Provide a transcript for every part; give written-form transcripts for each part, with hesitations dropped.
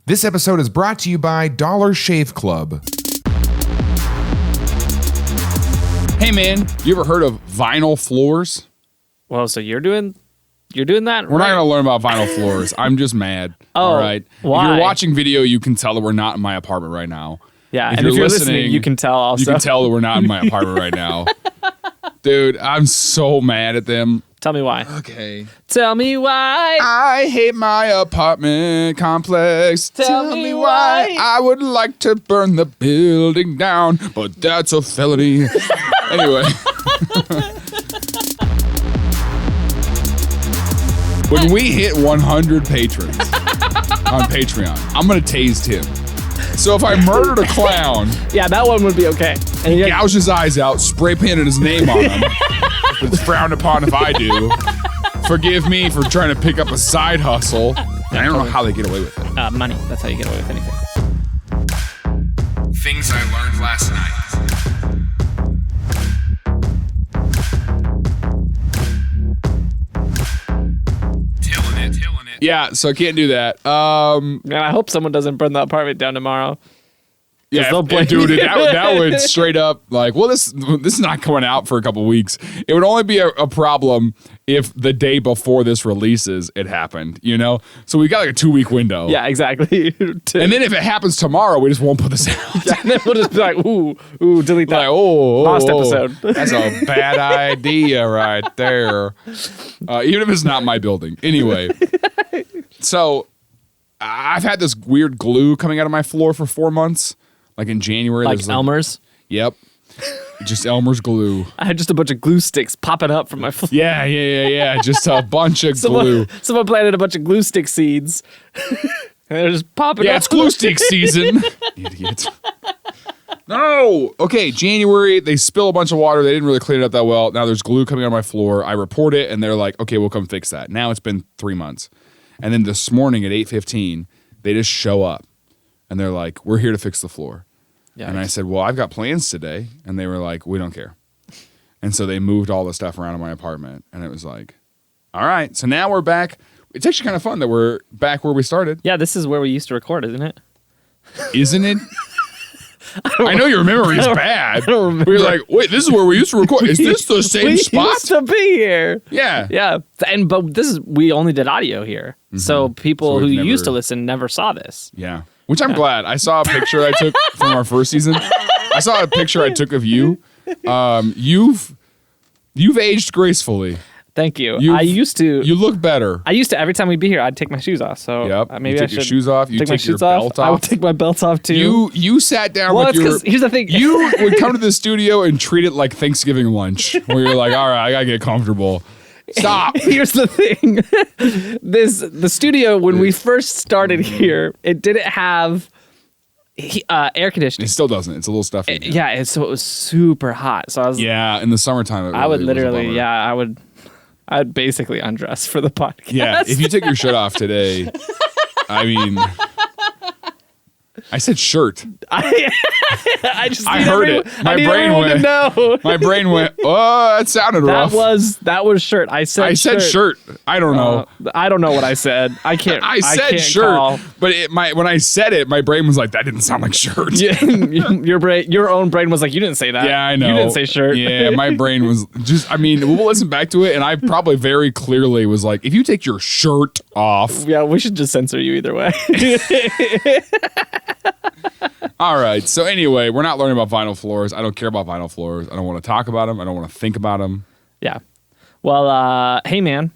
This episode is brought to you by Dollar Shave Club. Hey man, you ever heard of vinyl floors? Well, so you're doing that? We're not gonna learn about vinyl floors. I'm just mad. Oh, all right. why? If you're watching video, you can tell that we're not in my apartment right now. Yeah, and if you're listening, you can tell also. You can tell that we're not in my apartment right now. Dude, I'm so mad at them. Tell me why. Okay. Tell me why. I hate my apartment complex. Tell me why. I would like to burn the building down, but that's a felony. Anyway. When we hit 100 patrons on Patreon, I'm going to tase him. So if I murdered a clown, Yeah, that one would be okay. And you gouge his eyes out, spray painted his name on him. It's frowned upon if I do. Forgive me for trying to pick up a side hustle. I don't know how they get away with it. money. That's how you get away with anything. Things I learned last night. TILLN it. Yeah, so I can't do that. And I hope someone doesn't burn the apartment down tomorrow. Yeah, they'll blame dude, you. that would straight up like, well, this is not coming out for a couple weeks. It would only be a problem if the day before this releases it happened, you know? So we got like a 2-week window. Yeah, exactly. And then if it happens tomorrow, we just won't put this out. Yeah, and then we'll just be like, ooh, delete that. Like, Lost episode. That's a bad idea right there. Even if it's not my building. Anyway, so I've had this weird glue coming out of my floor for 4 months. Like in January. Like Elmer's? Yep. Just Elmer's glue. I had just a bunch of glue sticks popping up from my floor. Yeah. Just a bunch of glue. Someone planted a bunch of glue stick seeds. And they're just popping up. Yeah, it's glue stick season. Idiot. No. Okay, January, they spill a bunch of water. They didn't really clean it up that well. Now there's glue coming out of my floor. I report it, and they're like, okay, we'll come fix that. Now it's been 3 months. And then this morning at 8:15, they just show up. And they're like, we're here to fix the floor. Yeah, and I said, well, I've got plans today. And they were like, we don't care. And so they moved all the stuff around in my apartment. And it was like, all right. So now we're back. It's actually kind of fun that we're back where we started. Yeah, this is where we used to record, isn't it? Isn't it? I know your memory is bad. I don't remember. We were like, wait, this is where we used to record. Is this the same spot? We used to be here. Yeah. Yeah. But we only did audio here. Mm-hmm. So people who used to listen never saw this. Yeah. Which I'm glad. I saw a picture I took from our first season. I saw a picture I took of you. You've aged gracefully. Thank you. I used to. You look better. I used to, every time we'd be here, I'd take my shoes off. So maybe you take your shoes off. You take your belt off. I would take my belt off too. You sat down with your. Here's the thing. You would come to the studio and treat it like Thanksgiving lunch, where you're like, all right, I gotta get comfortable. Stop. Here's the thing. The studio, when we first started here, it didn't have air conditioning. It still doesn't. It's a little stuffy. Yeah, so it was super hot. So I was. Yeah, in the summertime, I would literally. I'd basically undress for the podcast. Yeah, if you take your shirt off today, I mean, I said shirt. I heard it. My brain went. My brain went. Oh, that sounded rough. That was shirt. I said shirt. I don't know. I don't know what I said. I can't. I said can't shirt, call. but when I said it, my brain was like, that didn't sound like shirt. Your own brain was like, you didn't say that. Yeah, I know. You didn't say shirt. Yeah, my brain was just. I mean, we'll listen back to it, and I probably very clearly was like, if you take your shirt off. Yeah, we should just censor you either way. All right. So anyway, we're not learning about vinyl floors. I don't care about vinyl floors. I don't want to talk about them. I don't want to think about them. Yeah. Well, hey, man.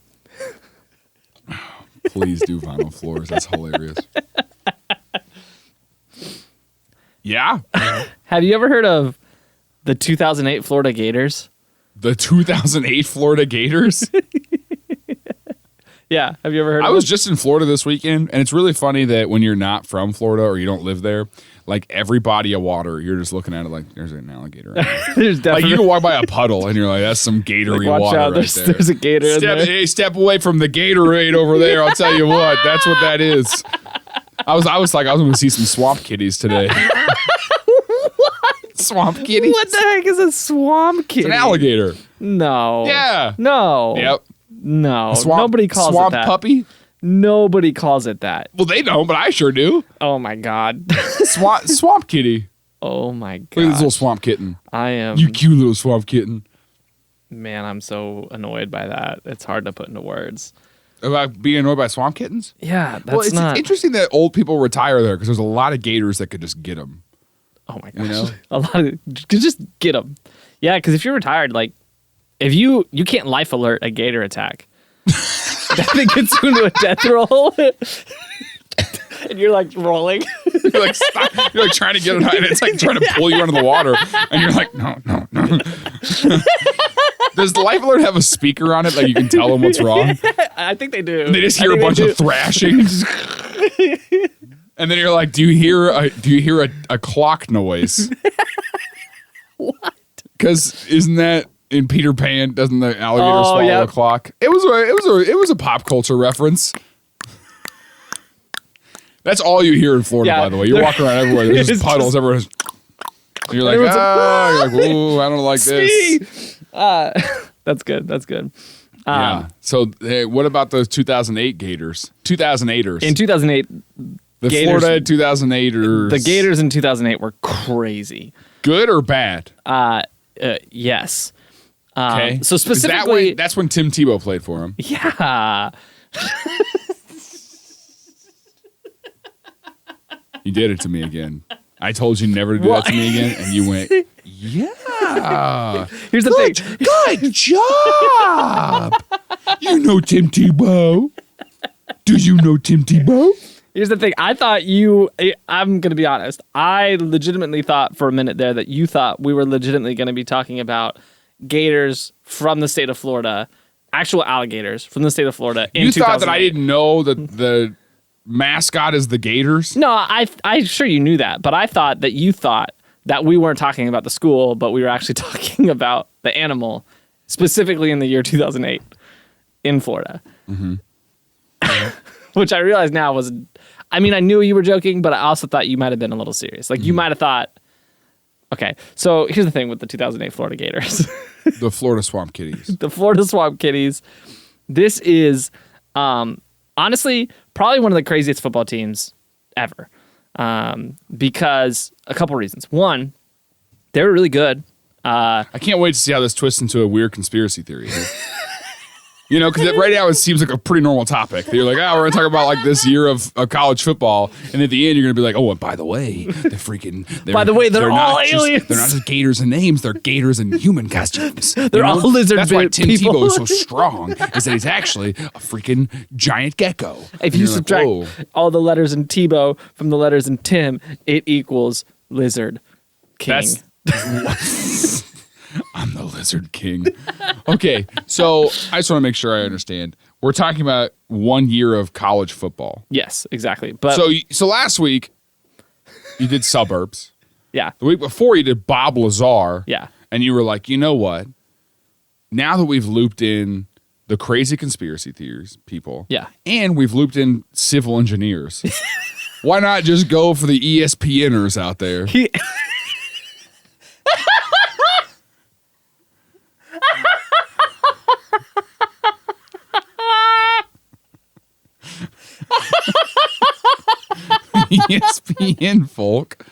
Please do vinyl floors. That's hilarious. Yeah. Have you ever heard of the 2008 Florida Gators? The 2008 Florida Gators? Yeah. Have you ever heard of them? I was just in Florida this weekend, and it's really funny that when you're not from Florida or you don't live there, like every body of water, you're just looking at it like there's an alligator. Right There's definitely like you can walk by a puddle and you're like, that's some Gatory watch water out, right there. There's a gator in there. Hey, step away from the Gatorade over there. I'll tell you what, that's what that is. I was like, I was going to see some swamp kitties today. What? Swamp kitty? What the heck is a swamp kitty? It's an alligator. No. Yeah. No. Yep. No. Nobody calls it that. Swamp puppy? Nobody calls it that. Well, they don't, but I sure do. Oh my God. Swamp kitty. Oh my God. Look at this little swamp kitten. I am. You cute little swamp kitten. Man, I'm so annoyed by that. It's hard to put into words. About being annoyed by swamp kittens? Yeah, that's Well, it's not. interesting that old people retire there because there's a lot of gators that could just get them. Oh my gosh. You know? A lot of just get them. Yeah, because if you're retired, like if you can't life alert a gator attack, that thing gets you into a death roll, and you're like rolling. You're like stop. You're like trying to get it, and it's like trying to pull you under the water, and you're like, no. Does Life Alert have a speaker on it that you can tell them what's wrong? I think they do. They just hear a bunch of thrashing, and then you're like, do you hear a clock noise? What? Because isn't that in Peter Pan? Doesn't the alligator swallow a clock? It was a pop culture reference. That's all you hear in Florida, by the way. You're walking around everywhere. There's just puddles everywhere. And you're like, you're like, ooh, I don't like this. That's good. That's good. Yeah. So, what about those 2008 Gators? 2008ers. In 2008, the Gators, Florida 2008ers. the Gators in 2008 were crazy. Good or bad? Yes. Okay. So specifically, that's when Tim Tebow played for him. Yeah. You did it to me again. I told you never to do that to me again, and you went, yeah. Here's the thing. Good job. You know Tim Tebow. Do you know Tim Tebow? Here's the thing. I'm going to be honest. I legitimately thought for a minute there that you thought we were legitimately going to be talking about Gators from the state of Florida, actual alligators from the state of Florida. You thought that I didn't know that the mascot is the Gators? No, I'm sure you knew that, but I thought that you thought that we weren't talking about the school, but we were actually talking about the animal, specifically in the year 2008 in Florida. Mm-hmm. Which I realize now was, I mean, I knew you were joking, but I also thought you might have been a little serious. Like you might have thought, okay, so here's the thing with the 2008 Florida Gators. The Florida Swamp Kitties. The Florida Swamp Kitties. This is, honestly, probably one of the craziest football teams ever. Because a couple reasons. One, they were really good. I can't wait to see how this twists into a weird conspiracy theory here. You know, because right now it seems like a pretty normal topic. You're like, we're going to talk about like this year of college football. And at the end, you're going to be like, oh, and by the way, they're all aliens. They're not just gators in names. They're gators in human costumes. They're all lizard That's why Tim people. Tebow is so strong, is that he's actually a freaking giant gecko. If you subtract all the letters in Tebow from the letters in Tim, it equals Lizard King. I'm the Lizard King. Okay, so I just want to make sure I understand. We're talking about 1 year of college football. Yes, exactly. But So last week, you did suburbs. Yeah. The week before, you did Bob Lazar. Yeah. And you were like, you know what? Now that we've looped in the crazy conspiracy theories, people. Yeah. And we've looped in civil engineers. Why not just go for the ESPNers out there? ESPN folk.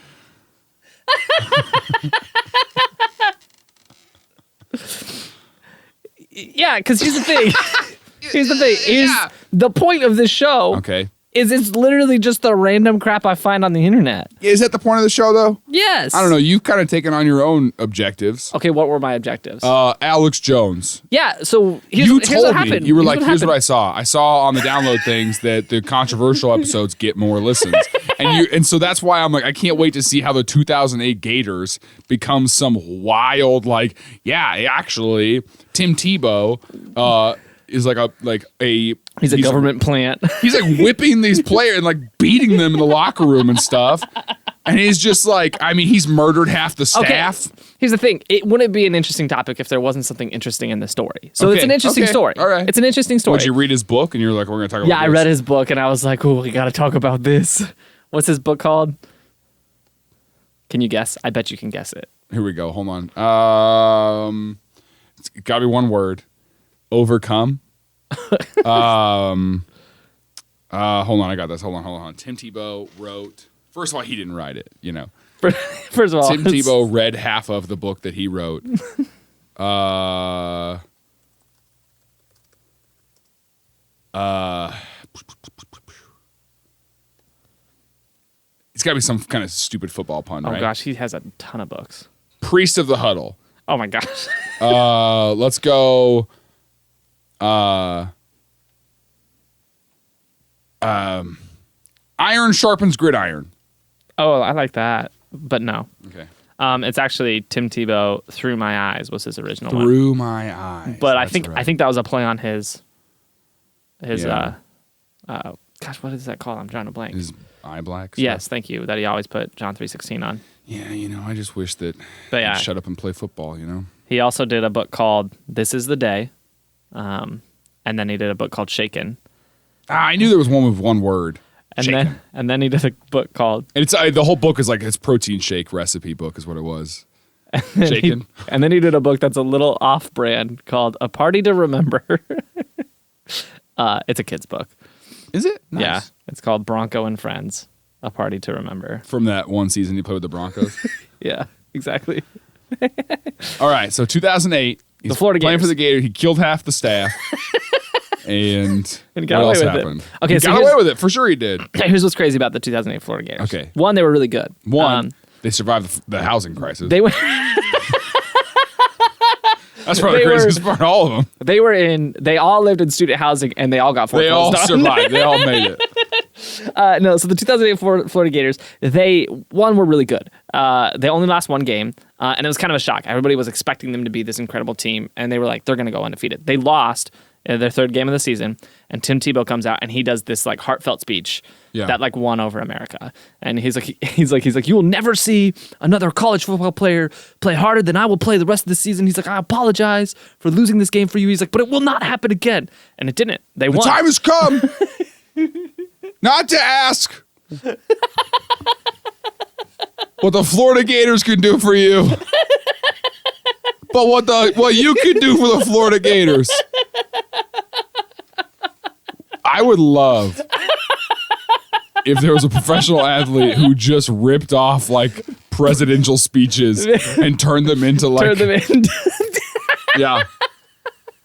Yeah, because here's the thing. The point of this show is it's literally just the random crap I find on the internet. Is that the point of the show, though? Yes. I don't know. You've kind of taken on your own objectives. Okay, what were my objectives? Alex Jones. Yeah, so here's You what told happened. me. You were like, here's happened. what I saw. I saw on the download things that the controversial episodes get more listens. And so that's why I'm like, I can't wait to see how the 2008 Gators become some wild, like, actually, Tim Tebow is like a He's a government plant. He's like whipping these players and like beating them in the locker room and stuff. And he's just like, I mean, he's murdered half the staff. Okay. Here's the thing. It wouldn't be an interesting topic if there wasn't something interesting in the story. So it's an interesting story. All right. It's an interesting story. Did you read his book and you're like, we're going to talk about this? Yeah, I read his book and I was like, oh, we got to talk about this. What's his book called? Can you guess? I bet you can guess it. Here we go. Hold on. It's got to be one word. Overcome. Hold on, I got this. Hold on. Tim Tebow wrote. First of all, he didn't write it. First of all, Tim Tebow read half of the book that he wrote. It's got to be some kind of stupid football pun, right? Oh gosh, he has a ton of books. Priest of the Huddle. Oh my gosh. Let's go. Iron sharpens gridiron. Oh, I like that, but no. Okay. It's actually Tim Tebow. Through My Eyes was his original one. Through My Eyes. But That's I think that was a play on his. Yeah. Gosh, what is that called? I'm drawing a blank. His eye black. Yes, thank you. That he always put John 3:16 on. Yeah, I just wish that But yeah. he'd shut up and play football, He also did a book called This Is the Day, and then he did a book called Shaken, I knew there was one with one word. and Shaken. then he did a book called And it's the whole book is like his protein shake recipe book is what it was. Shaken. and then he did a book that's a little off-brand called A Party to Remember. It's a kid's book. Is it? Nice. Yeah, it's called Bronco and Friends, A Party to Remember. From that one season he played with the Broncos. Yeah, exactly. All right, so 2008, he's The Florida playing Gators. for the Gators. He killed half the staff. And And got what away else with it. happened? Okay, he so got here's- away with it. For sure he did. Here's what's crazy about the 2008 Florida Gators. Okay. One, they were really good. One, they survived the housing crisis. They were That's probably the they were- craziest part of all of them. they all lived in student housing and they all got They all foreclosed on. survived. They all made it. No, so the 2008 Florida Gators, they were really good. They only lost one game, and it was kind of a shock. Everybody was expecting them to be this incredible team, and they were like, they're going to go undefeated. They lost their third game of the season, and Tim Tebow comes out and he does this like heartfelt speech that like won over America. And he's like, you will never see another college football player play harder than I will play the rest of the season. He's like, I apologize for losing this game for you. He's like, but it will not happen again. And it didn't. They won. The time has come not to ask what the Florida Gators can do for you, but what you can do for the Florida Gators. I would love if there was a professional athlete who just ripped off like presidential speeches and turned them into like Turn them in. yeah.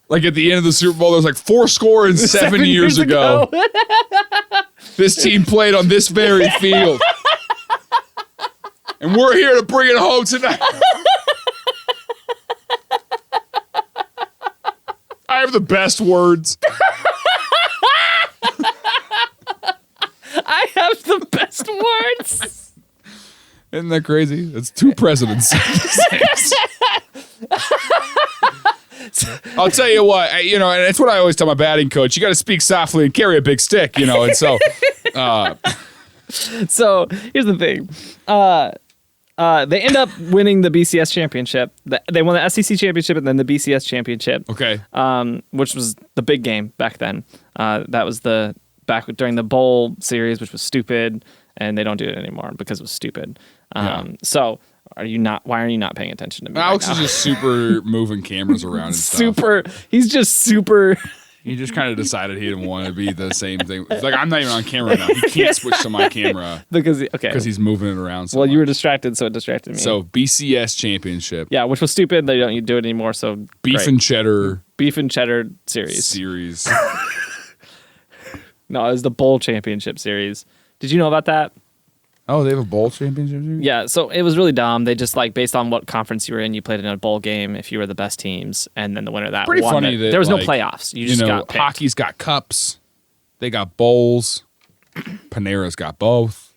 Like at the end of the Super Bowl, there was like 7 years ago. This team played on this very field. And we're here to bring it home tonight. I have the best words. I have the best words. Isn't that crazy? That's two presidents. I'll tell you what, and it's what I always tell my batting coach. You got to speak softly and carry a big stick, and so. So here's the thing. They end up winning the BCS championship. They won the SEC championship and then the BCS championship. Okay. Which was the big game back then. That was back during the bowl series, which was stupid, and they don't do it anymore because it was stupid. So why are you not paying attention to me? Alex right is now? just super moving cameras around and stuff. He's just super. He just kind of decided he didn't want to be the same thing. It's like, I'm not even on camera now. He can't switch to my camera because he's moving it around so Well, you were much. distracted, so it distracted me. So BCS championship. yeah, which was stupid. They don't do it anymore. So Beef great. and cheddar Beef and Cheddar series. No, it was the Bowl Championship series. Did you know about that? Oh, they have a bowl championship series? Yeah, so it was really dumb. They just based on what conference you were in, you played in a bowl game if you were the best teams, and then the winner of that Pretty won. funny that there was no like, playoffs. You just got picked. hockey's got cups. They got bowls. Panera's got both.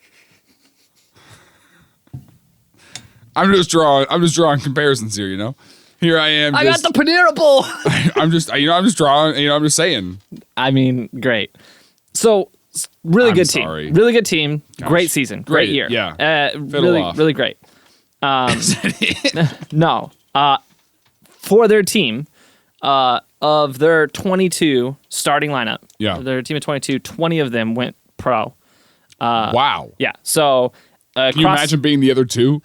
I'm just drawing comparisons here, Here I am. I got the Panera Bowl. I'm just drawing, I'm just saying. I mean, great. So really I'm good sorry. team. Really good team. Gosh. Great season. Great Great, year. yeah. Really, off. really great. No. For their team, of their 22 starting lineup, their team of 22, 20 of them went pro. Wow. Yeah. So Can you imagine being the other two?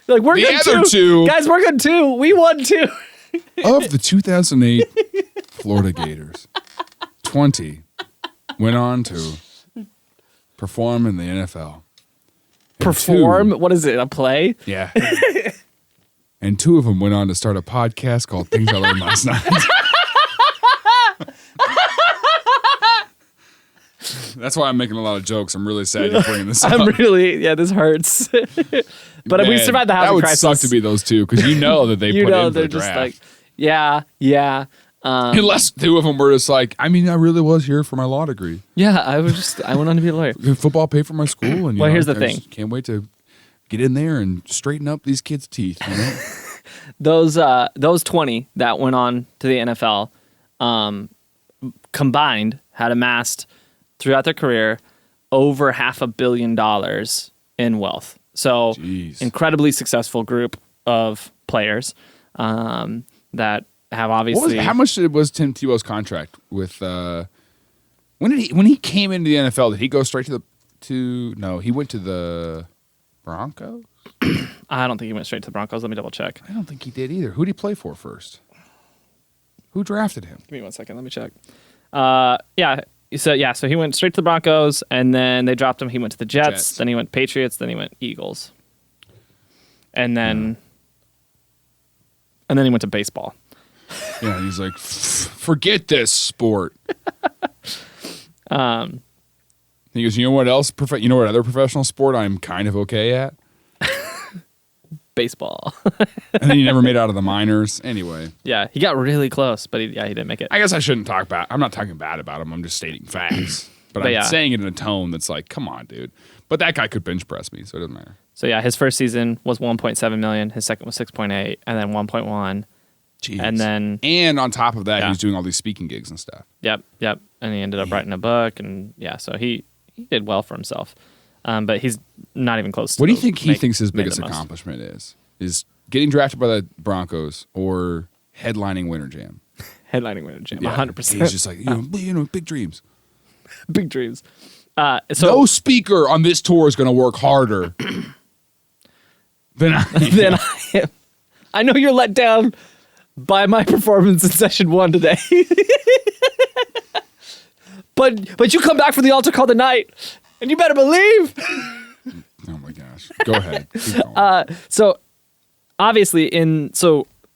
like we're The good other too. two- Guys, we're good too. We won too. Of the 2008 Florida Gators, 20 went on to perform in the NFL. Perform? What is it? A play? Yeah. And 2 of them went on to start a podcast called Things I Learned Last Night. That's why I'm making a lot of jokes. I'm really sad you're bringing this up. This hurts. But Man, we survived the housing crisis. That would suck to be those 2 because you know that they put in for the draft. Just like, yeah. Unless 2 of them were just like, I really was here for my law degree. Yeah, I went on to be a lawyer. Football paid for my school. And here's the thing. Can't wait to get in there and straighten up these kids' teeth. You know? Those 20 that went on to the NFL combined had amassed throughout their career over $500 million in wealth. So incredibly successfhe group of players that have obviously. How much was Tim Tebow's contract with? When he came into the NFL? Did he go straight No, he went to the Broncos. I don't think he went straight to the Broncos. Let me double check. I don't think he did either. Who did he play for first? Who drafted him? Give me 1 second. Let me check. So he went straight to the Broncos, and then they dropped him. He went to the Jets. Then he went Patriots. Then he went Eagles. And then he went to baseball. Yeah, he's like, forget this sport. He goes, you know what else? You know what other professional sport I'm kind of okay at? Baseball. And then he never made it out of the minors. Anyway. Yeah, he got really close, but he didn't make it. I guess I shouldn't talk bad. I'm not talking bad about him. I'm just stating facts. But I'm saying it in a tone that's like, come on, dude. But that guy could bench press me, so it doesn't matter. So yeah, his first season was 1.7 million. His second was 6.8, and then 1.1. Jeez. And on top of that, he was doing all these speaking gigs and stuff. Yep. And he ended up writing a book, and so he did well for himself. But he's not even close to. What do you think he thinks his biggest accomplishment is? Is getting drafted by the Broncos or headlining Winter Jam? Headlining Winter Jam, 100%. He's just like, big dreams. Big dreams. So no speaker on this tour is going to work harder than I am. I know you're let down by my performance in session 1 today. But you come back for the altar call tonight, and you better believe. Oh my gosh. Go ahead. Keep going. So obviously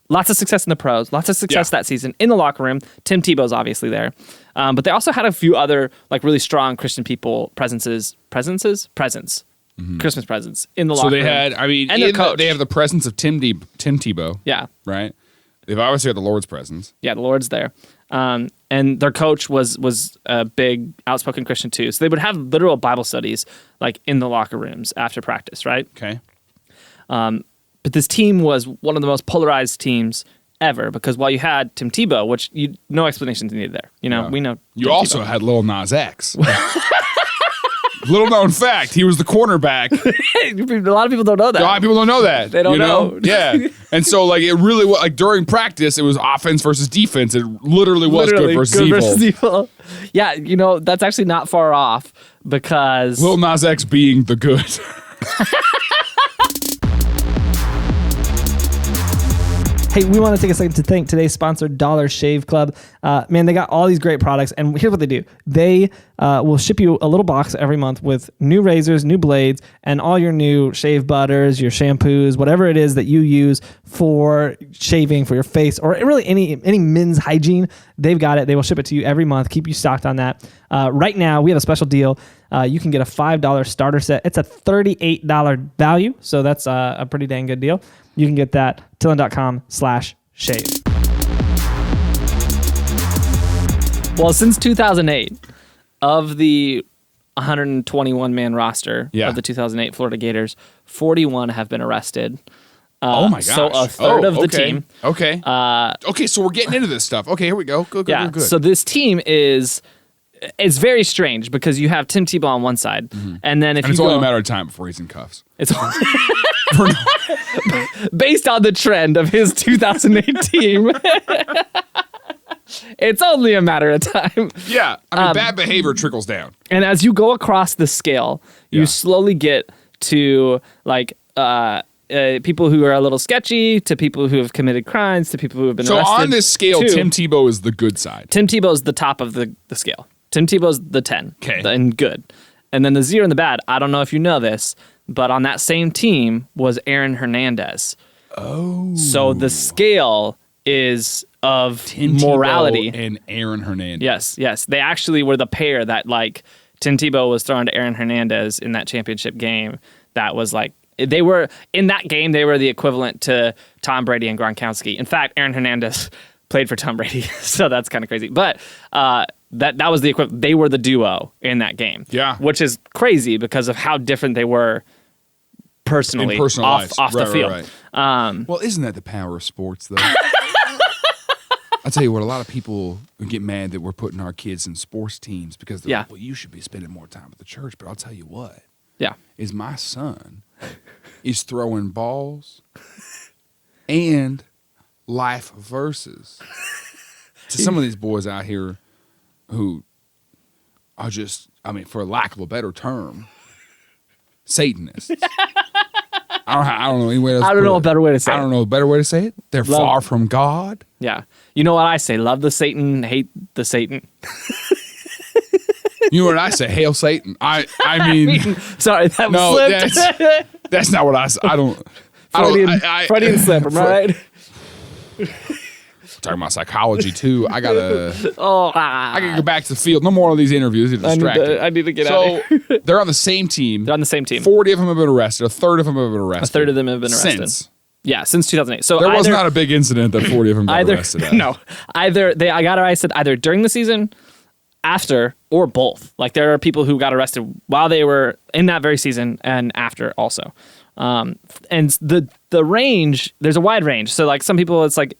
lots of success in the pros, lots of success that season in the locker room. Tim Tebow's obviously there. But they also had a few other like really strong Christian people presence, Christmas presents in the locker room. So they had, and their coach. They have the presence of Tim Tebow. Yeah. Right? They've obviously got the Lord's presence. Yeah, the Lord's there. And their coach was a big outspoken Christian too. So they would have literal Bible studies like in the locker rooms after practice, right? Okay. But this team was one of the most polarized teams ever because while you had Tim Tebow, which no explanations needed there. We know. You also had Lil Nas X. Little known fact, he was the cornerback. A lot of people don't know that. A lot of people don't know that. They don't know. Yeah. And so like it really was like during practice, it was offense versus defense. It literally was good versus evil. Yeah, that's actually not far off because Lil Nas X being the good. Hey, we want to take a second to thank today's sponsor, Dollar Shave Club. Man, they got all these great products, and here's what they do. They will ship you a little box every month with new razors, new blades, and all your new shave butters, your shampoos, whatever it is that you use for shaving for your face, or really any men's hygiene. They've got it. They will ship it to you every month, keep you stocked on that. Right now, we have a special deal. You can get a $5 starter set. It's a $38 value, so that's a pretty dang good deal. You can get that TILLN.com/shave. Well, since 2008, of the 121-man roster of the 2008 Florida Gators, 41 have been arrested. Oh my gosh! So a third of the team. Okay. Okay, so we're getting into this stuff. Okay, here we go. Good. So this team is very strange because you have Tim Tebow on one side, and then it's only a matter of time before he's in cuffs. It's based on the trend of his 2008 team. It's only a matter of time. Yeah, bad behavior trickles down. And as you go across the scale, you slowly get to like people who are a little sketchy, to people who have committed crimes, to people who have been arrested. So on this scale, Tim Tebow is the good side. Tim Tebow is the top of the scale. Tim Tebow's the 10. Okay. And good. And then the 0 and the bad, I don't know if you know this, but on that same team was Aaron Hernandez. Oh. So the scale is of Tim morality. Tebow and Aaron Hernandez. Yes. They actually were the pair that, like, Tim Tebow was throwing to Aaron Hernandez in that championship game. That was like, they were, in that game, they were the equivalent to Tom Brady and Gronkowski. In fact, Aaron Hernandez played for Tom Brady, so that's kind of crazy. But that was the equivalent. They were the duo in that game. Yeah. Which is crazy because of how different they were personally In personal off lives. the Right, field. right. Well, isn't that the power of sports, though? I'll tell you what, a lot of people get mad that we're putting our kids in sports teams because they're like, well, you should be spending more time at the church. But I'll tell you what, is my son is throwing balls and life verses to some of these boys out here who are just, I mean, for lack of a better term, Satanists. I don't know any way else. I don't know a better way to say it. I don't know a better way to say it. They're far from God. Yeah. You know what I say? Love the Satan, hate the Satan. You know what I say? Hail Satan. I mean, sorry, that no, slipped. that's not what I say. I don't. Freudian slip, am I right? Talking about psychology too. I gotta go back to the field. No more of these interviews. You're distracted. I need to get out of here. They're on the same team. They're on the same team. 40 of them have been arrested. A third of them have been arrested. A third of them have been arrested. Since 2008. So there was not a big incident that 40 of them got arrested at. No. I got arrested either during the season, after, or both. Like, there are people who got arrested while they were in that very season and after also. And the range, there's a wide range. So, like, some people it's like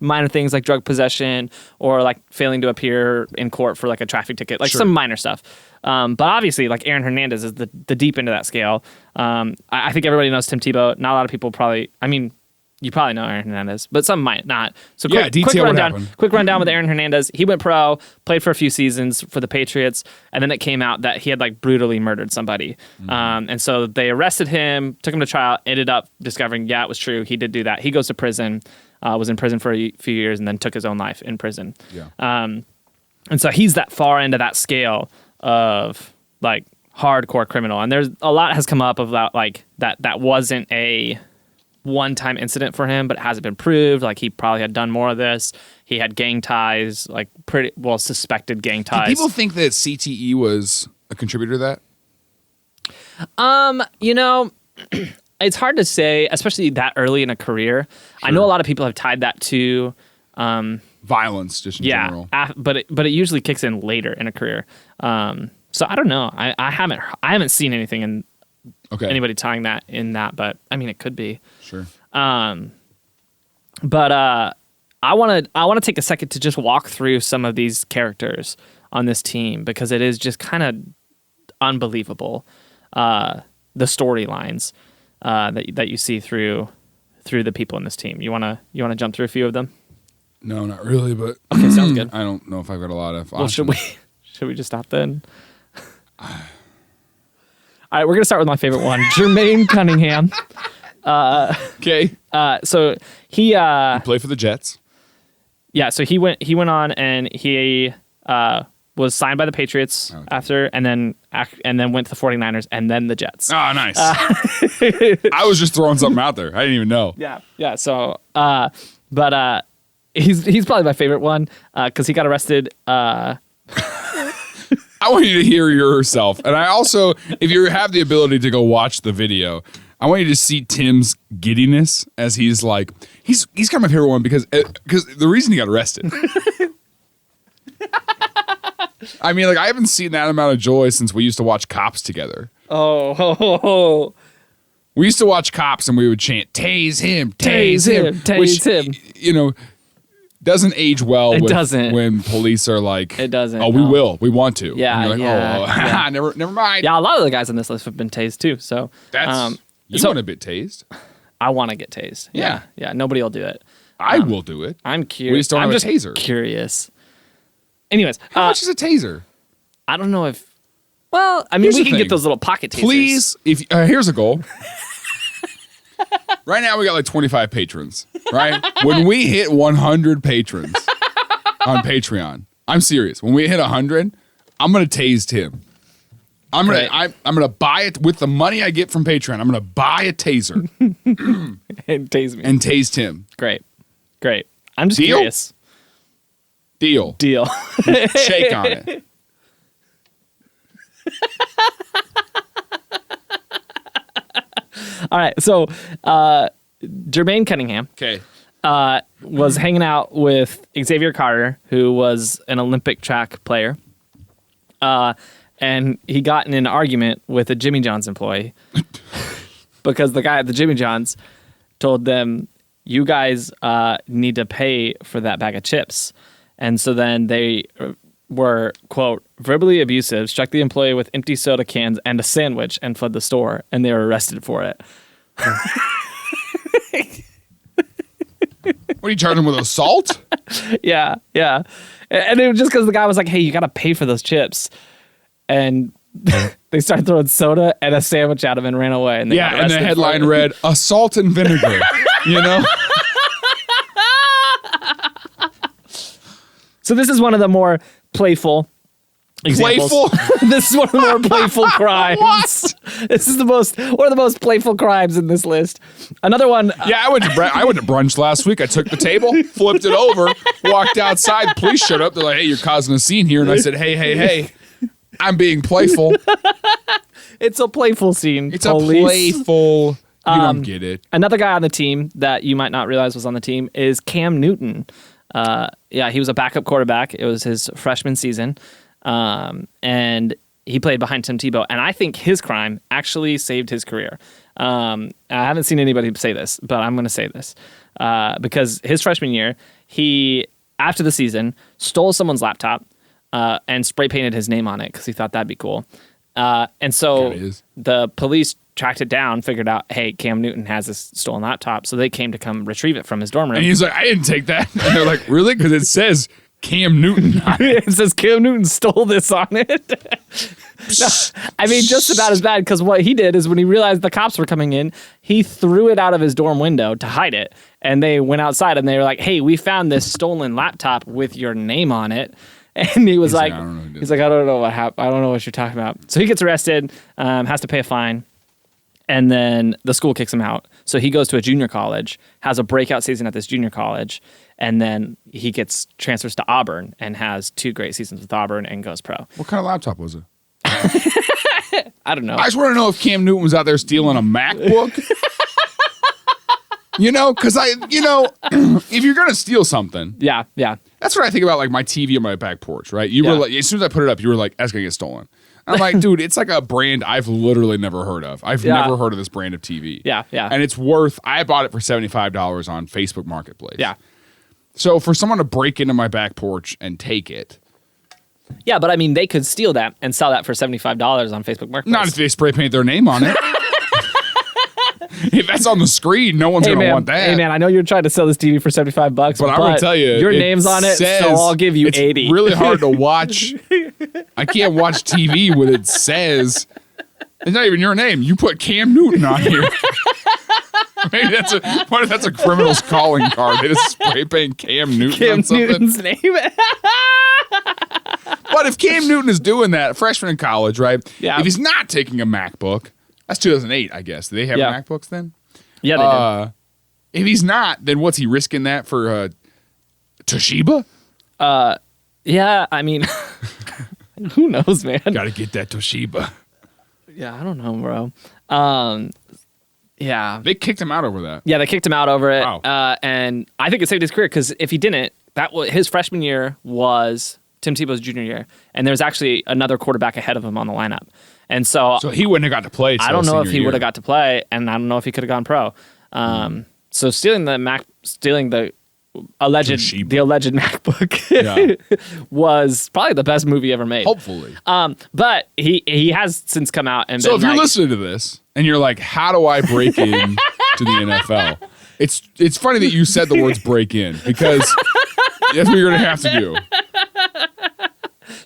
minor things like drug possession or like failing to appear in court for like a traffic ticket, like some minor stuff. But obviously, like, Aaron Hernandez is the deep end of that scale. I think everybody knows Tim Tebow. Not a lot of people probably, I mean, you probably know Aaron Hernandez, but some might not. So quick rundown with Aaron Hernandez. He went pro, played for a few seasons for the Patriots, and then it came out that he had like brutally murdered somebody. And so they arrested him, took him to trial, ended up discovering, it was true. He did do that. He goes to prison, was in prison for a few years, and then took his own life in prison. Yeah. And so he's that far end of that scale of like hardcore criminal. And there's a lot has come up about like that wasn't a one-time incident for him, but it hasn't been proved. Like, he probably had done more of this. He had gang ties, like pretty well suspected gang ties. Do people think that CTE was a contributor to that? You know, it's hard to say, especially that early in a career. Sure. I know a lot of people have tied that to violence, just in general. But it usually kicks in later in a career. So I don't know. I haven't seen anything in anybody tying that in that, but I mean, it could be. Sure. But I want to take a second to just walk through some of these characters on this team, because it is just kind of unbelievable, the storylines that you see through the people in this team. You wanna jump through a few of them? No, not really, but okay, sounds good. I don't know if I've got a lot of options. Well, should we just stop then? All right, we're gonna start with my favorite one, Jermaine Cunningham. Okay. So he played for the Jets. Yeah. So he went on and he was signed by the Patriots after, and then went to the 49ers and then the Jets. Oh, nice. I was just throwing something out there. I didn't even know. Yeah. So, but he's probably my favorite one because he got arrested. I want you to hear yourself. And I also, if you have the ability to go watch the video, I want you to see Tim's giddiness as he's like, he's kind of my favorite one because the reason he got arrested. I mean, like, I haven't seen that amount of joy since we used to watch Cops together. Oh. We used to watch Cops and we would chant, tase him, tase him. Tase him. You know, doesn't age well when police are like, it doesn't. Oh, we will. We want to. Yeah. And you're like, never mind. Yeah, a lot of the guys on this list have been tased too. So that's you want to get tased. I want to get tased. Yeah. Nobody will do it. I will do it. I'm curious. We just don't have a taser. Curious. Anyways, how much is a taser? I don't know if. Well, I mean, we can get those little pocket tasers. Please, if here's a goal. Right now, we got like 25 patrons, right? When we hit 100 patrons on Patreon, I'm serious. When we hit 100, I'm gonna tase Tim. I'm gonna buy it with the money I get from Patreon. I'm gonna buy a taser And tase me. and tase Tim. Great. I'm just Deal? curious. Deal. Shake on it. All right. So, Jermaine Cunningham Okay. was hanging out with Xavier Carter, who was an Olympic track player. And he got in an argument with a Jimmy John's employee because the guy at the Jimmy John's told them, you guys need to pay for that bag of chips. And so then they were, quote, verbally abusive, struck the employee with empty soda cans and a sandwich and fled the store. And they were arrested for it. What are you charging with assault? Yeah. And it was just because the guy was like, hey, you got to pay for those chips. And they started throwing soda and a sandwich at him and ran away. And they got And the arrested headline for it. read, assault and vinegar. You know? So this is one of the more playful examples. Playful? This is one of the more playful crimes. What? This is one of the most playful crimes in this list. Another one. Yeah, I went to brunch last week. I took the table, flipped it over, walked outside. The police showed up. They're like, hey, you're causing a scene here. And I said, hey, I'm being playful. It's a playful scene. It's police. a playful. You don't get it. Another guy on the team that you might not realize was on the team is Cam Newton. He was a backup quarterback. It was his freshman season. And he played behind Tim Tebow. And I think his crime actually saved his career. I haven't seen anybody say this, but I'm going to say this. Because his freshman year, he, after the season, stole someone's laptop and spray painted his name on it because he thought that'd be cool. And so Kinda is. the police tracked it down, figured out, hey, Cam Newton has this stolen laptop. So they came to come retrieve it from his dorm room. And he's like, I didn't take that. And they're like, really? Because it says Cam Newton. It says Cam Newton stole this on it. No, I mean, just about as bad, because what he did is when he realized the cops were coming in, he threw it out of his dorm window to hide it. And they went outside and they were like, hey, we found this stolen laptop with your name on it. And he was like, I don't know who did he's like, I don't know what happened. I don't know what you're talking about. So he gets arrested, has to pay a fine. And then the school kicks him out. So he goes to a junior college, has a breakout season at this junior college, and then he gets transfers to Auburn and has 2 great seasons with Auburn and goes pro. What kind of laptop was it? I don't know. I just want to know if Cam Newton was out there stealing a MacBook. Because if you're going to steal something, Yeah. that's what I think about, like my TV on my back porch, right? You were like, as soon as I put it up, you were like, that's going to get stolen. I'm like, dude, it's like a brand I've literally never heard of. I've never heard of this brand of TV. Yeah. And it's I bought it for $75 on Facebook Marketplace. Yeah. So for someone to break into my back porch and take it. Yeah, but I mean, they could steal that and sell that for $75 on Facebook Marketplace. Not if they spray paint their name on it. If that's on the screen, no one's going to want that. Hey, man, I know you're trying to sell this TV for $75, but I'm going to tell you, your name's on it, so I'll give you 80. It's really hard to watch. I can't watch TV when it says it's not even your name. You put Cam Newton on here. Maybe what if that's a criminal's calling card? They just spray paint Cam Newton on something. Newton's name. But if Cam Newton is doing that, freshman in college, right? Yeah. If he's not taking a MacBook, that's 2008, I guess. Do they have MacBooks then? Yeah, they did. If he's not, then what's he risking that for? Toshiba? Yeah, I mean, who knows, man? Got to get that Toshiba. Yeah, I don't know, bro. Yeah. They kicked him out over that. Yeah, they kicked him out over it. Wow. And I think it saved his career because if he didn't, his freshman year was Tim Tebow's junior year, and there's actually another quarterback ahead of him on the lineup. And so he wouldn't have got to play. I don't know if he would have got to play, and I don't know if he could have gone pro. So stealing the alleged MacBook was probably the best movie ever made. Hopefully. But he has since come out and So been if you're like, listening to this and you're like, how do I break in to the NFL? It's funny that you said the words break in because that's what you're going to have to do.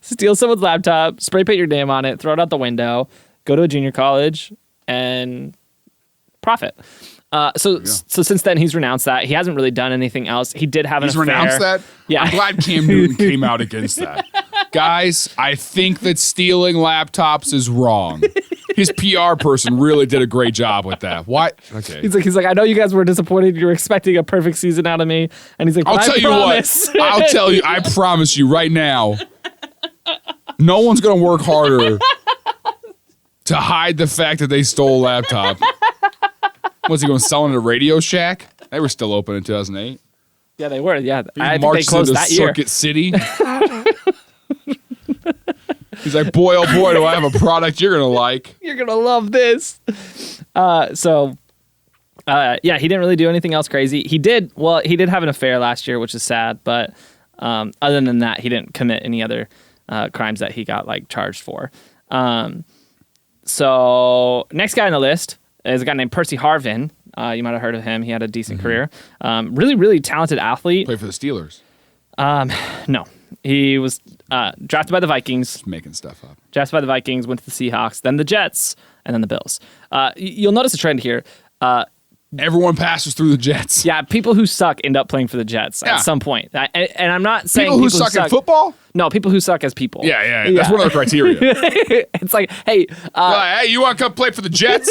steal someone's laptop, spray paint your name on it, throw it out the window, go to a junior college, and profit. So since then, he's renounced that. He hasn't really done anything else. He did have an affair. He's renounced that? Yeah. I'm glad Cam Newton came out against that. Guys, I think that stealing laptops is wrong. His PR person really did a great job with that. What? Okay. He's like, I know you guys were disappointed. You're expecting a perfect season out of me. And he's like, I'll tell you what. I'll tell you. I promise you right now, no one's going to work harder to hide the fact that they stole a laptop. What's he going to sell it at Radio Shack? They were still open in 2008. Yeah, they were. Yeah, I think they marched closed into that year. Circuit City. He's like, boy, oh boy, do I have a product you're going to like. You're going to love this. Yeah, he didn't really do anything else crazy. He did have an affair last year, which is sad. But other than that, he didn't commit any other crimes that he got like charged for. So next guy on the list is a guy named Percy Harvin. You might have heard of him. He had a decent career. Really, really talented athlete. Play for the Steelers. No. He was drafted by the Vikings. Just making stuff up. Drafted by the Vikings, went to the Seahawks, then the Jets, and then the Bills. You'll notice a trend here. Everyone passes through the Jets. Yeah, people who suck end up playing for the Jets at some point. And I'm not saying people who suck in football? No, people who suck as people. Yeah. That's one of the criteria. It's like, hey. Hey, you want to come play for the Jets?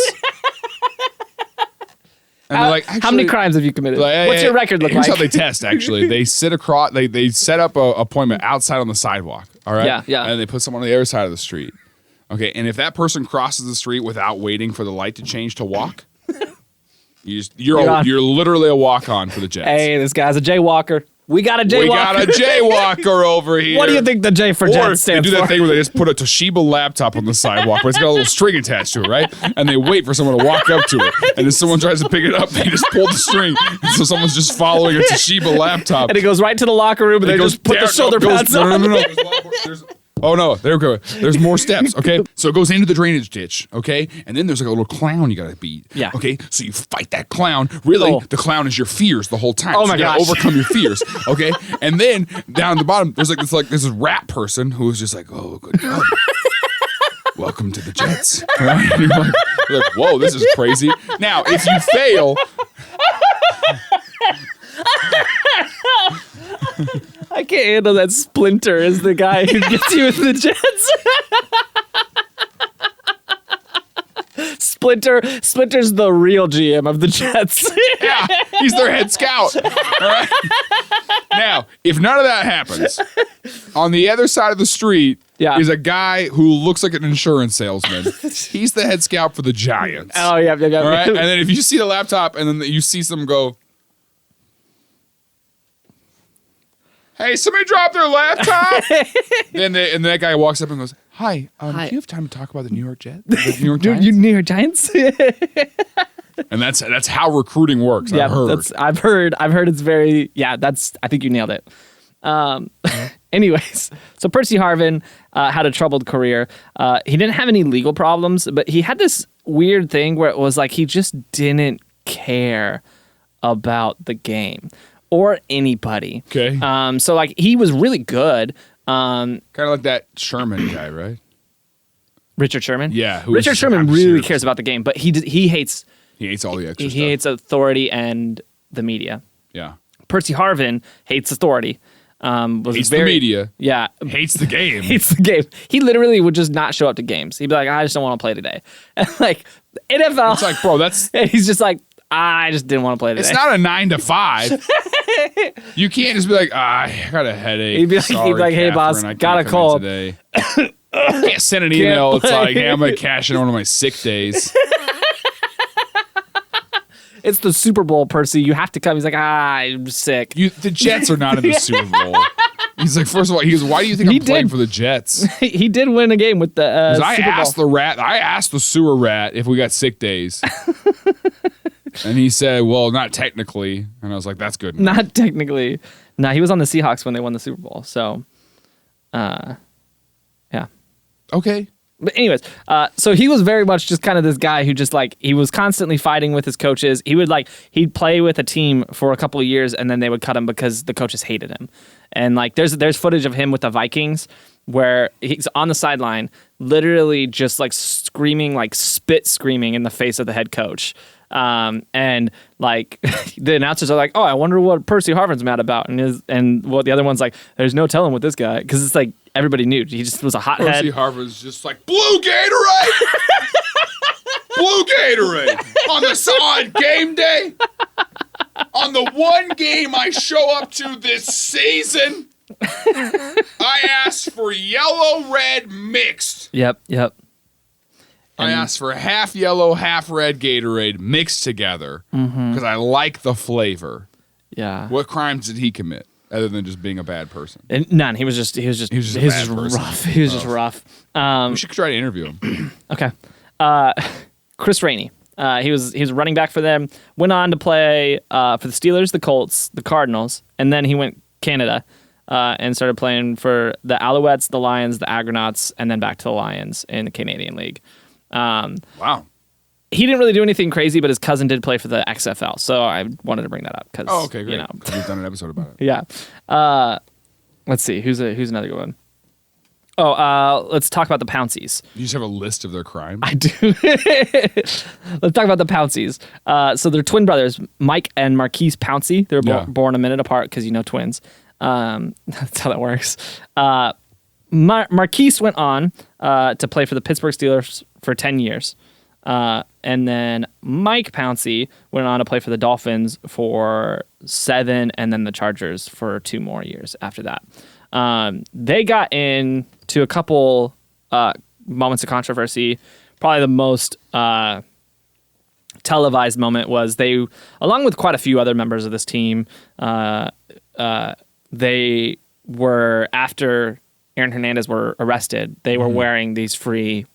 And they're like, how many crimes have you committed? Like, hey, what's your record look here's like? Here's how they test, actually. They sit across, they set up an appointment outside on the sidewalk, all right? Yeah. And they put someone on the other side of the street. Okay, and if that person crosses the street without waiting for the light to change to walk, you're literally a walk-on for the Jets. Hey, this guy's a jaywalker. We got a jaywalker. We got a jaywalker over here. What do you think the J for Jets stands for? They do that thing where they just put a Toshiba laptop on the sidewalk, but it's got a little string attached to it, right? And they wait for someone to walk up to it. And if someone tries to pick it up, they just pull the string. And so someone's just following a Toshiba laptop. And it goes right to the locker room, and they just put the shoulder pads on. No. Oh, no, there we go. There's more steps, okay? So it goes into the drainage ditch, okay? And then there's like a little clown you got to beat. Yeah. Okay? So you fight that clown. Really, the clown is your fears the whole time. Oh, so my you gotta gosh. overcome your fears, okay? And then down at the bottom, there's this rat person who's just like, oh, good God. Welcome to the Jets. Right? And you're like, whoa, this is crazy. Now, if you fail... I can't handle that Splinter is the guy who gets you in the Jets. Splinter's the real GM of the Jets. Yeah, he's their head scout. All right? Now, if none of that happens, on the other side of the street is a guy who looks like an insurance salesman. He's the head scout for the Giants. Oh, yeah. All right? And then if you see the laptop and then you see someone go, hey, somebody dropped their laptop. and that guy walks up and goes, hi, do you have time to talk about the New York Jets? The New York Giants? New York Giants? And that's how recruiting works. Yeah, I've heard. I've heard it's very, I think you nailed it. Anyways, so Percy Harvin had a troubled career. He didn't have any legal problems, but he had this weird thing where it was like he just didn't care about the game or anybody. Okay. So like he was really good. Kind of like that Sherman guy, right? Richard Sherman? Yeah. Richard Sherman really cares about the game, but he hates... He hates all the extra stuff. He hates authority and the media. Yeah. Percy Harvin hates authority. Hates the media. Yeah. Hates the game. Hates the game. He literally would just not show up to games. He'd be like, I just don't want to play today. And like, NFL... It's like, bro, that's... And he's just like, I just didn't want to play today. It's not a 9 to 5. You can't just be like, I got a headache. He'd be like, hey, boss, got a cold. Today. Can't send an email. It's like, hey, I'm going to cash in one of my sick days. It's the Super Bowl, Percy. You have to come. He's like, I'm sick. The Jets are not in the Super Bowl. He's like, first of all, why do you think I'm playing for the Jets? He did win a game with the Super Bowl. I asked the sewer rat if we got sick days. And he said, well, not technically. And I was like, that's good enough. Not technically. No, he was on the Seahawks when they won the Super Bowl. So, yeah. Okay. But anyways, so he was very much just kind of this guy who just like, he was constantly fighting with his coaches. He'd play with a team for a couple of years and then they would cut him because the coaches hated him. And like, there's footage of him with the Vikings where he's on the sideline, literally just like screaming, like spit screaming in the face of the head coach. And like the announcers are like, "Oh, I wonder what Percy Harvin's mad about," and what the other one's like, "There's no telling with this guy," because it's like everybody knew he just was a hothead. Percy Harvin's just like blue Gatorade, blue Gatorade on game day, on the one game I show up to this season. I asked for yellow red mixed. Yep. I asked for half yellow, half red Gatorade mixed together because I like the flavor. Yeah. What crimes did he commit other than just being a bad person? And none. He was just rough. He was just rough. We should try to interview him. Okay. Chris Rainey. He was running back for them. Went on to play for the Steelers, the Colts, the Cardinals, and then he went Canada and started playing for the Alouettes, the Lions, the Argonauts, and then back to the Lions in the Canadian League. Wow. He didn't really do anything crazy, but his cousin did play for the XFL, so I wanted to bring that up because Okay, great. We've done an episode about it. Yeah. Let's see who's another good one. Oh, let's talk about the Pounceys. You just have a list of their crimes. I do. Let's talk about the Pounceys. So they're twin brothers, Mike and Marquise Pouncey. They were born a minute apart because twins. That's how that works. Marquise went on to play for the Pittsburgh Steelers for 10 years. And then Mike Pouncey went on to play for the Dolphins for 7 and then the Chargers for 2 more years after that. They got into a couple moments of controversy. Probably the most televised moment was they, along with quite a few other members of this team, they were, after Aaron Hernandez were arrested, they were wearing these free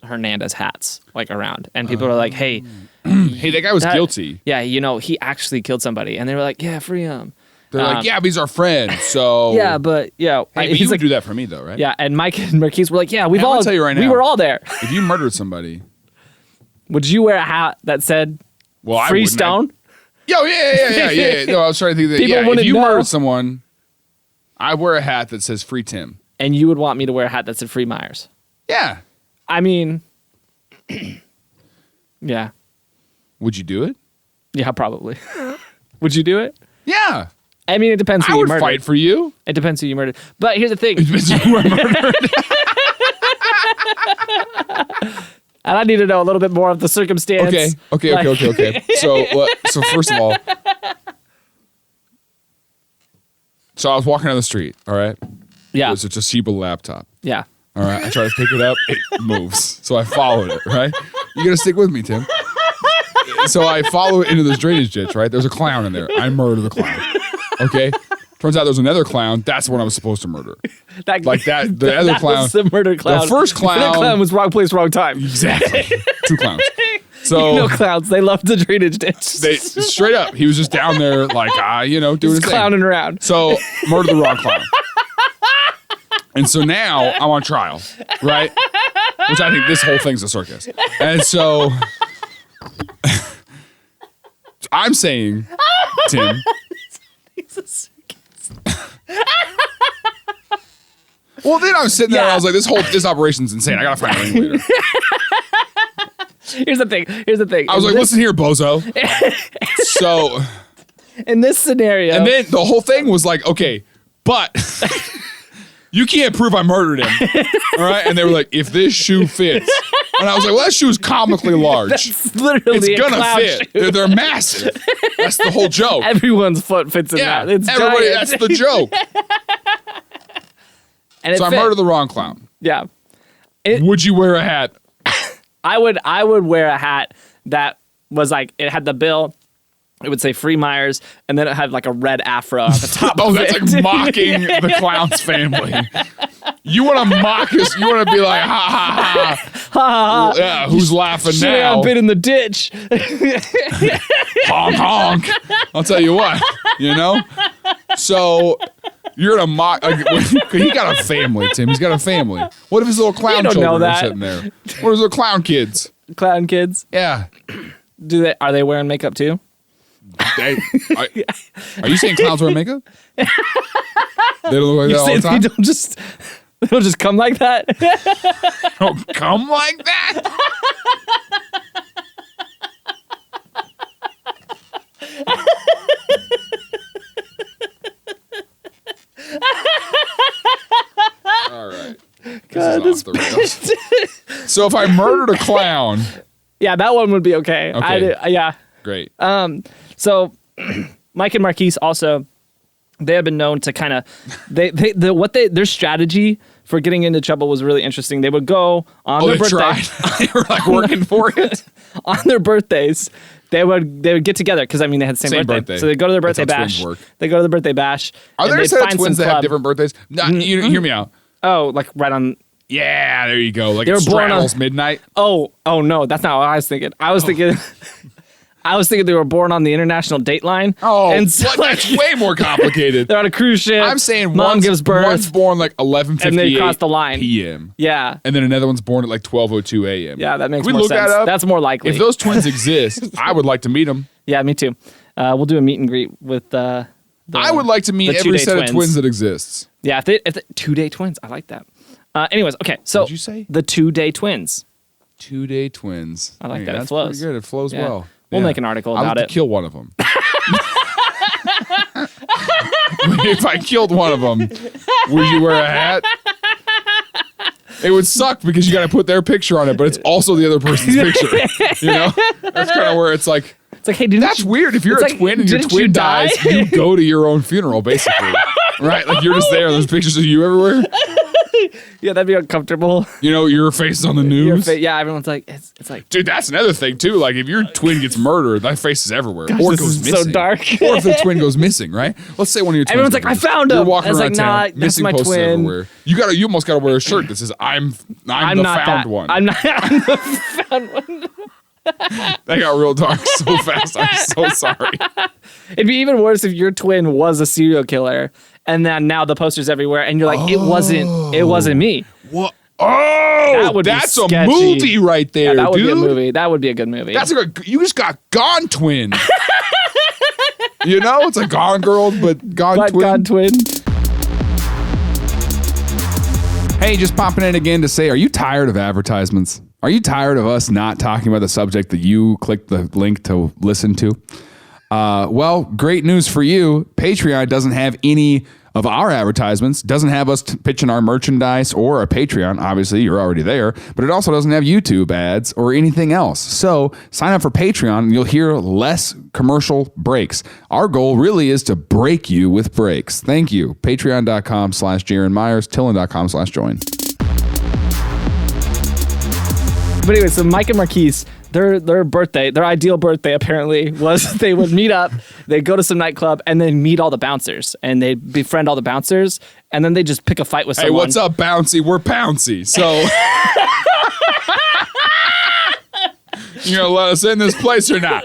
Hernandez hats like around, and people were like, "Hey, hey, that guy was guilty. Yeah, he actually killed somebody," and they were like, "Yeah, free him." They're like, "Yeah, but he's our friend, so yeah, but Hey, but you would do that for me, though, right? Yeah, and Mike and Marquise were like, "Yeah, we've I'm all gonna tell you right we now, were all there." If you murdered somebody, would you wear a hat that said well, "Free I Stone"? Yeah. No, I was trying to think that. People Yeah, if wouldn't you know. murdered someone, I wear a hat that says "Free Tim." And you would want me to wear a hat that said "Free Myers"? Yeah. I mean, yeah. Would you do it? Yeah, probably. Would you do it? Yeah. I mean, it depends who I you would murdered. fight for you. It depends who you murdered. But here's the thing. It depends who I murdered. And I need to know a little bit more of the circumstance. Okay. So first of all, so I was walking down the street. All right. Yeah. It was a Toshiba laptop. Yeah. All right. I try to pick it up. It moves. So I followed it. Right. You gotta stick with me, Tim. So I follow it into this drainage ditch. Right. There's a clown in there. I murder the clown. Okay. Turns out there's another clown. That's the one I was supposed to murder. The other clown. Was the murder clown. The first clown. The clown was wrong place, wrong time. Exactly. 2 clowns. So clowns. They love the drainage ditch. They straight up. He was just down there, like doing his thing. Clowning around. So murder the wrong clown. And so now I'm on trial, right? Which I think this whole thing's a circus. And so I'm saying, Tim. It's a circus. Well, then I was sitting there and I was like, this operation's insane. I gotta find a ringleader. Here's the thing. I was like, listen here, bozo. So in this scenario, and then the whole thing was like, okay, but you can't prove I murdered him. All right. And they were like, if this shoe fits. And I was like, well, that shoe is comically large. That's literally it's gonna clown fit. shoe. They're massive. That's the whole joke. Everyone's foot fits in Yeah, that. It's everybody. giant. That's the joke. And So I murdered the wrong clown. Yeah. Would you wear a hat? I would wear a hat that was like, it had the bill, it would say "Free Myers," and then it had like a red afro at the top. Oh, of that's it. like mocking the clown's family. You want to mock us? You want to be like, ha ha ha, yeah? Who's laughing Shit, now? I've been in the ditch. Honk honk. I'll tell you what. So you're gonna mock. He got a family, Tim. He's got a family. What if his little clown don't know children are that. sitting there? What are his little clown kids? Clown kids. Yeah. Are they wearing makeup too? Are you saying clowns wear makeup? They don't look like that all the They time. don't just. It'll just come like that. Don't come like that. All right. God, this is off the rails. So if I murdered a clown, Yeah, that one would be okay. Okay. Yeah. great. So Mike and Marquise also, they have been known to kind of their strategy for getting into trouble was really interesting. They would go on their birthday. They were like working for it. On their birthdays, they would get together because I mean they had the same birthday. So they go to their birthday That's how bash. twins work. They go to the birthday bash. Are and there a they'd set of find twins some that have club. different birthdays? No, you hear me out. Oh, like right on. Yeah, there you go. Like They it were born straddles on- midnight. Oh no, that's not what I was thinking. I was thinking. I was thinking they were born on the international date line. Oh, and so, that's way more complicated. They're on a cruise ship. I'm saying mom gives birth. One's born like 11:58 And they cross the line. p.m. Yeah. And then another one's born at like 12:02 a.m. Yeah, that makes Can we more look sense. that up? That's more likely. If those twins exist, I would like to meet them. Yeah, me too. We'll do a meet and greet with the I would like to meet the every 2-day set twins. of twins that exists. Yeah, if the 2-day twins. I like that. Anyways, okay. So What'd you say? the 2-day twins. 2-day twins. I like Hey, that. It That's flows. pretty good. It flows Yeah. well. We'll make an article I'd about like it. to kill one of them. If I killed one of them, would you wear a hat? It would suck because you got to put their picture on it, but it's also the other person's picture. You know, that's kind of where it's like. It's like, hey, didn't That's you, weird. If you're it's a like, twin and your didn't you twin die? dies, you go to your own funeral, basically. Right? Like you're just there. There's pictures of you everywhere. Yeah, that'd be uncomfortable. You know, your face is on the news. Yeah, everyone's like, it's like, Dude, that's another thing too. Like if your twin gets murdered, that face is everywhere. Or it this goes is so missing. dark. Or if the twin goes missing, right? Let's say one of your twins. Everyone's goes like, I missing. found him. You're walking I was around like, town, nah, that's missing my posters twin. everywhere. You almost gotta wear a shirt that says I'm the not found that. one. I'm the found one. That got real dark so fast. I'm so sorry. It'd be even worse if your twin was a serial killer, and then now the posters everywhere, and you're like, it wasn't me. What? Oh, That would be that's a sketchy. movie right there, Yeah, that would dude. be a movie. That would be a good movie. That's like you just got Gone Twin. You know, it's like Gone Girl, but Gone Twin. God twin. Hey, just popping in again to say, are you tired of advertisements? Are you tired of us not talking about the subject that you clicked the link to listen to? Well, great news for you. Patreon doesn't have any of our advertisements, doesn't have us pitching our merchandise or a Patreon. Obviously, you're already there, but it also doesn't have YouTube ads or anything else. So sign up for Patreon and you'll hear less commercial breaks. Our goal really is to break you with breaks. Thank you. Patreon.com/Jaron Myers, TILLN.com/join. But anyway, so Mike and Marquise, their ideal birthday apparently was they would meet up, they'd go to some nightclub, and then meet all the bouncers, and they'd befriend all the bouncers, and then they just pick a fight with someone. Hey, what's up, Pouncey? We're Pouncey. So you gonna let us in this place or not?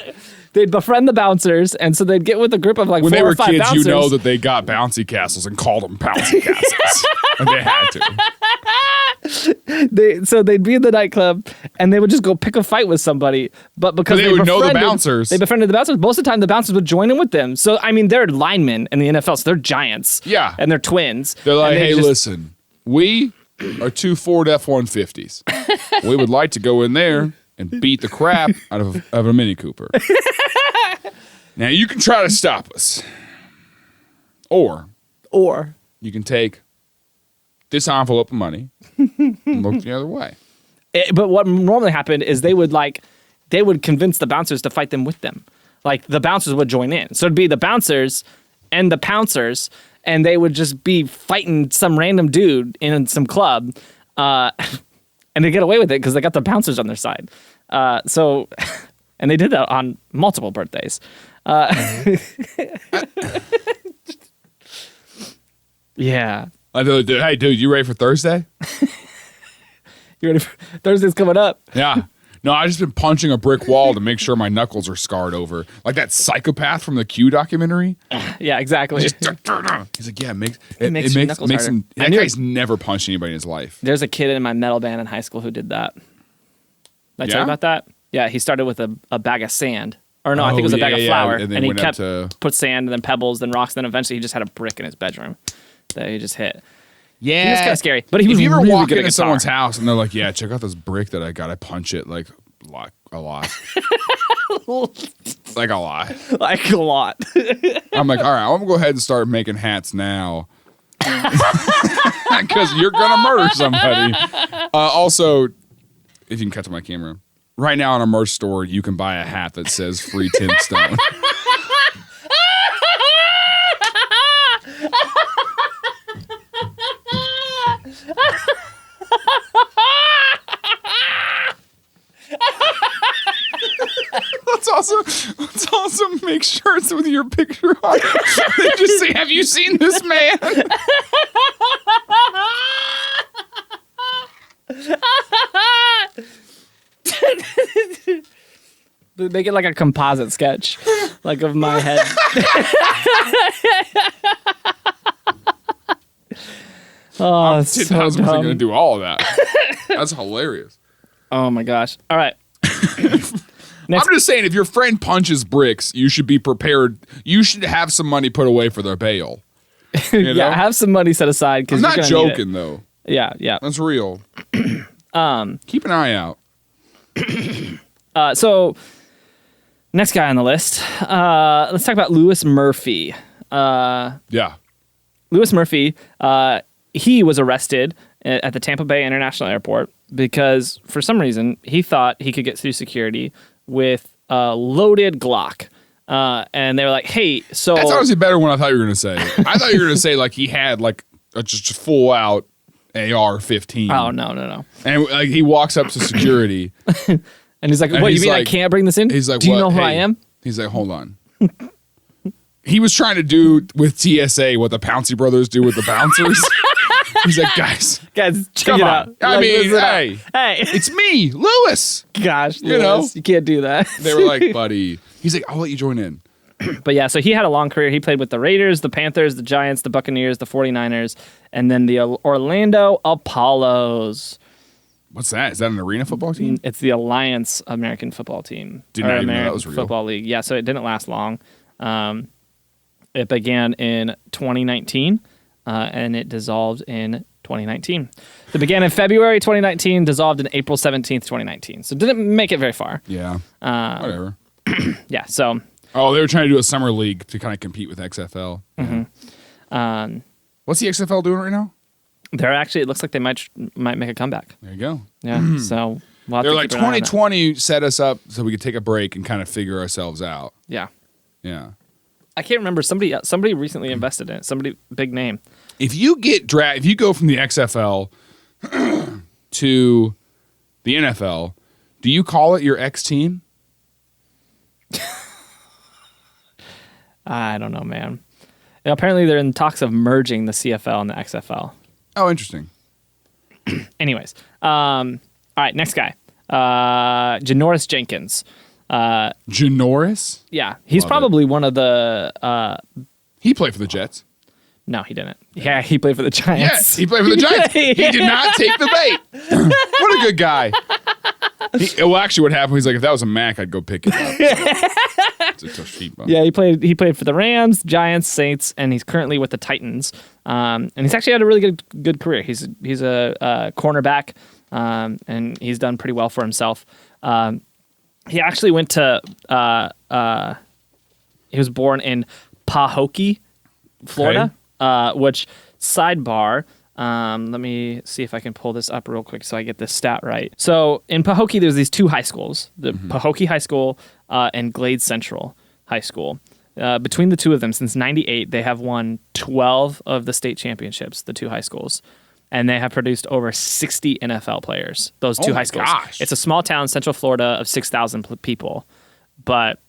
They'd befriend the bouncers, and so they'd get with a group of like When 4 they or were 5 kids, bouncers. you know that they got bouncy castles and called them bouncy castles. And they had to. So they'd be in the nightclub, and they would just go pick a fight with somebody. But because They would know the bouncers. They befriended the bouncers. Most of the time, the bouncers would join in with them. So I mean, they're linemen in the NFL, so they're giants. Yeah. and they're twins. They're like, And they hey, just- listen, we are 2 Ford F-150s. We would like to go in there and beat the crap out of a Mini Cooper. Now, you can try to stop us. Or you can take this envelope of money and look the other way. But what normally happened is they would convince the bouncers to fight them with them. Like the bouncers would join in. So it'd be the bouncers and the pouncers, and they would just be fighting some random dude in some club, and they get away with it because they got the bouncers on their side. And they did that on multiple birthdays. Yeah. Hey, dude, you ready for Thursday? You ready for Thursday's coming up? Yeah. No, I've just been punching a brick wall to make sure my knuckles are scarred over. Like that psychopath from the Q documentary. Yeah, exactly. He's like, yeah, it makes your knuckles harder. him. I That knew guy's never punched anybody in his life. There's a kid in my metal band in high school who did that. Did I tell Yeah? you about that? Yeah, he started with a bag of sand. Or no, I think it was a bag of flour. And then he went up kept to- put sand and then pebbles, then rocks, then eventually he just had a brick in his bedroom that he just hit. Yeah. He was kind of scary, but he was If you ever really walk good at into guitar. someone's house and they're like, "Yeah, check out this brick that I got. I punch it like a lot, like a lot." Like a lot. I'm like, all right, I'm gonna go ahead and start making hats now, because you're gonna murder somebody. Also, if you can catch my camera, right now on our merch store, you can buy a hat that says "Free Tim Stone." Let's also make shirts with your picture on it. They just say, "Have you seen this man?" Make it like a composite sketch, like of my head. Oh, it's so 10,000% dumb. gonna do all of that. That's hilarious. Oh my gosh! All right. I'm just saying, if your friend punches bricks, you should be prepared. You should have some money put away for their bail. You know? Yeah, have some money set aside because I'm not joking though. Yeah, yeah. That's real. Keep an eye out. So, next guy on the list. Let's talk about Lewis Murphy. Yeah. Lewis Murphy. He was arrested at the Tampa Bay International Airport because, for some reason, he thought he could get through security with a loaded Glock. And they were like, "Hey, so..." That's honestly better than what I thought you were going to say. I thought you were going to say like he had like a just full out AR-15. Oh, no. And like he walks up to security. And he's like, And "What, he's you mean like- I can't bring this in? He's like, do you "What? know who Hey." I am?" He's like, "Hold on." He was trying to do with TSA what the Pouncey brothers do with the bouncers. He's like, "Guys, Guys, check come it on. out. I mean, listen up. hey, Hey. it's me, Lewis." Gosh, You know? Lewis, you can't do that. They were like, "Buddy." He's like, "I'll let you join in." But yeah, so he had a long career. He played with the Raiders, the Panthers, the Giants, the Buccaneers, the 49ers, and then the Orlando Apollos. What's that? Is that an arena football team? It's the Alliance American Football Team. Did or not even know that American was real. Football League. Yeah, so it didn't last long. It began in 2019, and it dissolved in 2019. It began in February 2019, dissolved in April 17th, 2019. So it didn't make it very far. Yeah. Whatever. Yeah, so... Oh, they were trying to do a summer league to kind of compete with XFL. What's the XFL doing right now? They're actually, it looks like they might make a comeback. There you go. Yeah, so we'll have They're to like keep an eye on that. 2020 set us up so we could take a break and kind of figure ourselves out. Yeah. Yeah. I can't remember. Somebody recently invested in it. Somebody, big name. If you get if you go from the XFL to the NFL, do you call it your X team? I don't know, man. And apparently, they're in talks of merging the CFL and the XFL. Oh, interesting. Anyways, all right, next guy, Janoris Jenkins. Janoris? Yeah, he's Love probably one of the. He played for the Jets. No, he didn't. Yeah, he played for the Giants. Yes, he played for the Giants. He did not take the bait. What a good guy. Well, actually, what happened? He's like, if that was a Mac, I'd go pick it up. It's a tough sheet, bro. Yeah, he played for the Rams, Giants, Saints, and he's currently with the Titans. And he's actually had a really good career. He's a cornerback, and he's done pretty well for himself. He actually went to he was born in Pahokee, Florida, which, sidebar, let me see if I can pull this up real quick so I get this stat right. So in Pahokee, there's these two high schools, the Pahokee High School and Glade Central High School. Between the two of them, since 98, they have won 12 of the state championships, the two high schools. And they have produced over 60 NFL players, those two my high schools. gosh. It's a small town, Central Florida, of 6,000 people. But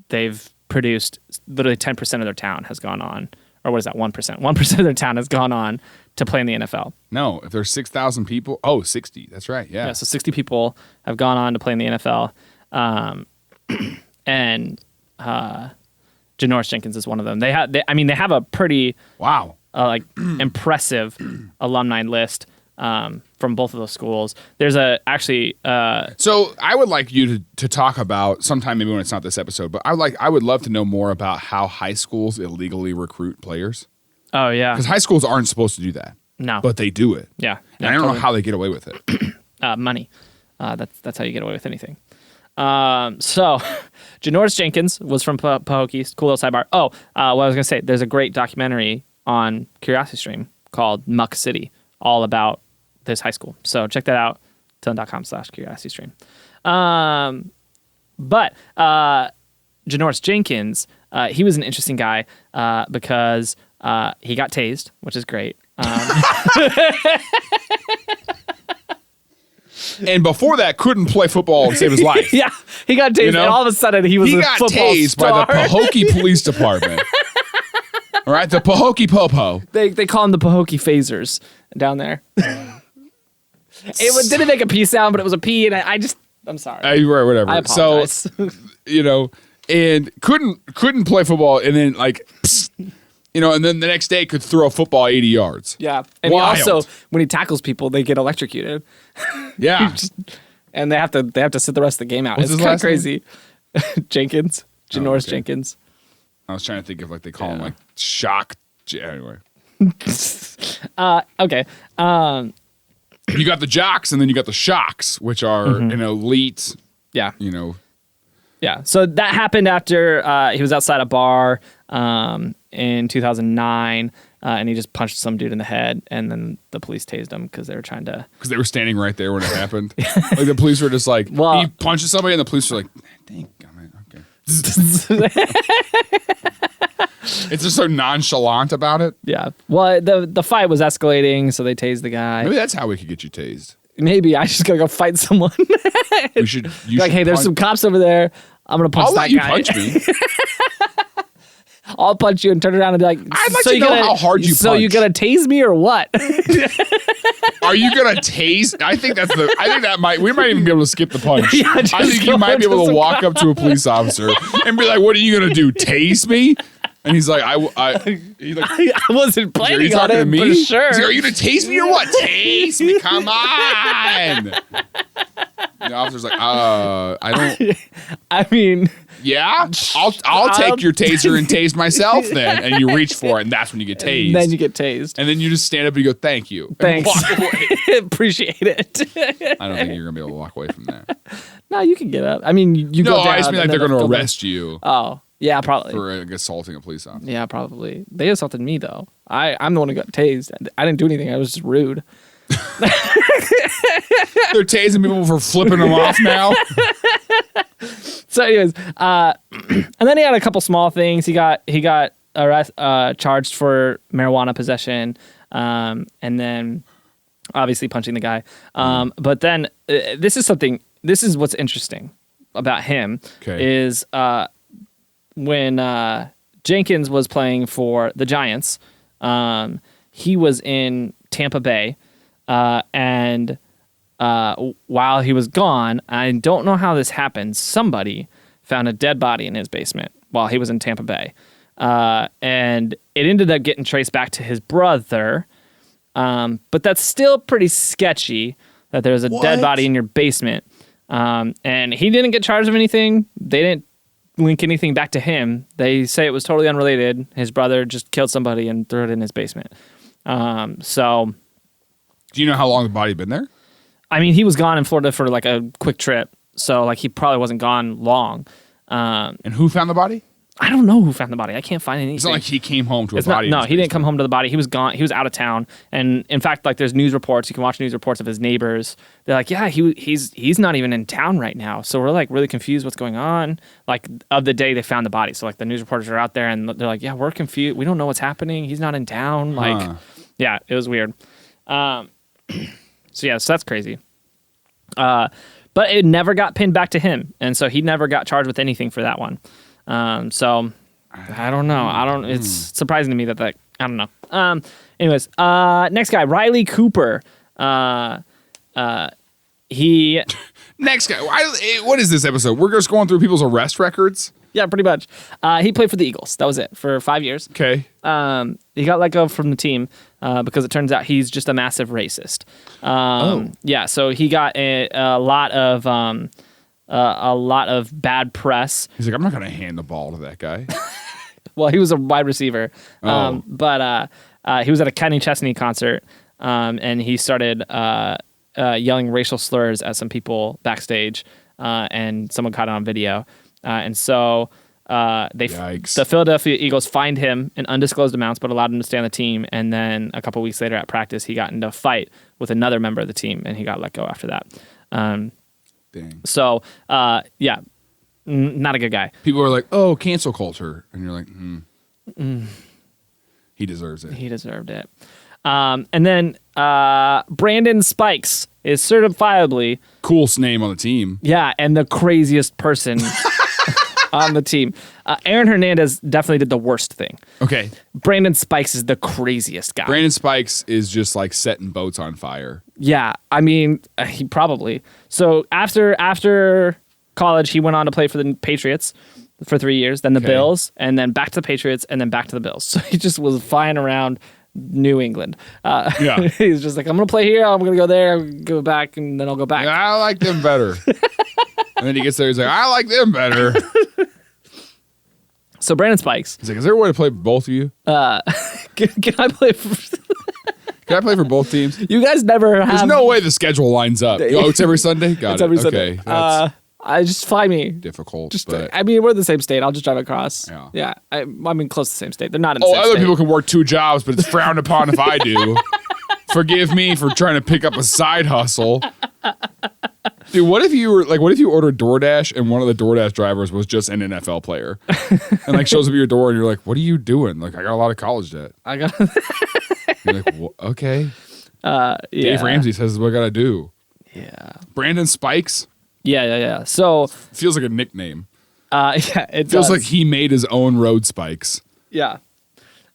they've produced literally 10% of their town has gone on. Or what is that, 1%? 1% of their town has gone on to play in the NFL. No, if there's 6,000 people, 60. That's right. Yeah. Yeah, so 60 people have gone on to play in the NFL. And Janoris Jenkins is one of them. They have a pretty Wow. impressive alumni list from both of those schools. There's So I would like you to talk about sometime, maybe when it's not this episode, but I would love to know more about how high schools illegally recruit players. oh yeah, Because high schools aren't supposed to do that. No. but they do it. Yeah. And I don't know how they get away with it. Money. That's how you get away with anything. So Janoris Jenkins was from Pahokee. Cool little sidebar. Oh, what I was gonna say, there's a great documentary on CuriosityStream called Muck City, all about this high school. So check that out. TILLN.com/CuriosityStream. But Janoris Jenkins, he was an interesting guy because he got tased, which is great. And before that, couldn't play football and save his life. Yeah, he got tased, You know? and all of a sudden he was a got football tased star. by the Pahokee Police Department. All right, the Pahokee Popo. They call them the Pahokee phasers down there. It didn't make a P sound, but it was a P, and I'm sorry. Right, whatever. I apologize. So, and couldn't play football, and then and then the next day could throw a football 80 yards. Yeah, and Wild. he also, when he tackles people, they get electrocuted. Yeah. And they have to sit the rest of the game out. What's It's his kind of last name? crazy. Jenkins, Janoris okay. Jenkins. I was trying to think of they call him shock. Anyway. Okay. You got the jocks and then you got the shocks, which are an elite, Yeah. Yeah. So that happened after he was outside a bar in 2009, and he just punched some dude in the head, and then the police tased him because they were trying to. Because they were standing right there when it happened. Like the police were just like, Well- he punches somebody and the police were like, dang, okay. It's just so nonchalant about it. Yeah. Well, the fight was escalating, so they tased the guy. Maybe that's how we could get you tased. Maybe I just gotta go fight someone. We should. You Like, should hey, there's punch- some cops over there. I'm gonna punch I'll that let you guy. punch me. I'll punch you and turn around and be like, I'd like to know how hard you So you punch." gonna tase me or what? Are you gonna tase? I think we might even be able to skip the punch. Yeah, I just think go you might be into able to some walk up to a police officer and be like, "What are you gonna do? Tase me?" And he's like, he's like, I wasn't are you planning on talking to it, me? but sure. He's like, are you gonna tase me or what? Tase me? Come on. The officer's like, I don't. I mean, Yeah, I'll take your taser and tase myself then. And you reach for it, and that's when you get tased. then you get tased. And then you just stand up and you go, "Thank you." And Thanks. walk away. Appreciate it. I don't think you're gonna be able to walk away from that. No, you can get up. I mean, you No, go down. I just mean like and they're then going to they'll- arrest you Oh, yeah, probably. for assaulting a police officer. Yeah, probably. They assaulted me though. I'm the one who got tased. I didn't do anything. I was just rude. They're tasing people for flipping them off now. So, anyways, and then he had a couple small things. He got charged for marijuana possession, and then obviously punching the guy. But then this is what's interesting about him. Okay. Is when Jenkins was playing for the Giants, he was in Tampa Bay, and while he was gone, I don't know how this happened. Somebody found a dead body in his basement while he was in Tampa Bay. And it ended up getting traced back to his brother. But that's still pretty sketchy that there's a dead body in your basement. And he didn't get charged of anything. They didn't link anything back to him. They say it was totally unrelated. His brother just killed somebody and threw it in his basement. So... Do you know how long the body had been there? I mean, he was gone in Florida for like a quick trip, so like he probably wasn't gone long. And who found the body? I don't know who found the body. I can't find anything. It's not like he came home to a It's not- body. in no, his he didn't basement. come home to the body. He was gone. He was out of town. And in fact, like there's news reports. You can watch news reports of his neighbors. They're like, yeah, he's not even in town right now. So we're like really confused what's going on. Like of the day they found the body. So like the news reporters are out there and they're like, yeah, we're confused. We don't know what's happening. He's not in town. Like, yeah, it was weird. So yeah, so that's crazy. But it never got pinned back to him, and so he never got charged with anything for that one. So I don't know. It's surprising to me that I don't know. Anyways, next guy, Riley Cooper. He Next guy. What is this episode? We're just going through people's arrest records. yeah, pretty much. He played for the Eagles. That was it for 5 years. Okay. He got let go from the team because it turns out he's just a massive racist. Yeah, so he got a lot of bad press. He's like, I'm not going to hand the ball to that guy. Well, he was a wide receiver, Oh. but he was at a Kenny Chesney concert, and he started yelling racial slurs at some people backstage, and someone caught it on video. And so the Philadelphia Eagles fined him in undisclosed amounts, but allowed him to stay on the team. And then a couple weeks later at practice, he got into a fight with another member of the team, and he got let go after that. Dang. So, yeah, not a good guy. People are like, oh, cancel culture. And you're like, he deserves it. He deserved it. And then Brandon Spikes is certifiably... Coolest name on the team. Yeah, and the craziest person on the team. Aaron Hernandez definitely did the worst thing. Okay. Brandon Spikes is the craziest guy. Brandon Spikes is just like setting boats on fire. Yeah, I mean, he probably. So after college, he went on to play for the Patriots for 3 years, then the Bills, and then back to the Patriots, and then back to the Bills. So he just was flying around New England. Yeah. He's just like, I'm going to play here, I'm going to go there, I'll go back, and then I'll go back. Yeah, I like them better. And then he gets there, he's like, I like them better. So Brandon Spikes. He's like, is there a way to play for both of you? Can I play for... Can I play for both teams? You guys never have... There's no way the schedule lines up. Oh, it's every Sunday? Got It's it. every Sunday. Okay. That's I just fly me. difficult. Just, but... I mean, we're in the same state. I'll just drive across. Yeah. I mean, close to the same state. They're not in the same other state. people can work 2 jobs, but it's frowned upon if I do. Forgive me for trying to pick up a side hustle. Dude, what if you ordered DoorDash and one of the DoorDash drivers was just an NFL player? And like shows up at your door and you're like, what are you doing? Like, I got a lot of college debt. I got... You're like, okay. yeah. Dave Ramsey says this is what I gotta do. Yeah. Brandon Spikes Yeah. So... feels like a nickname. Yeah, it Feels does. like he made his own road spikes. Yeah.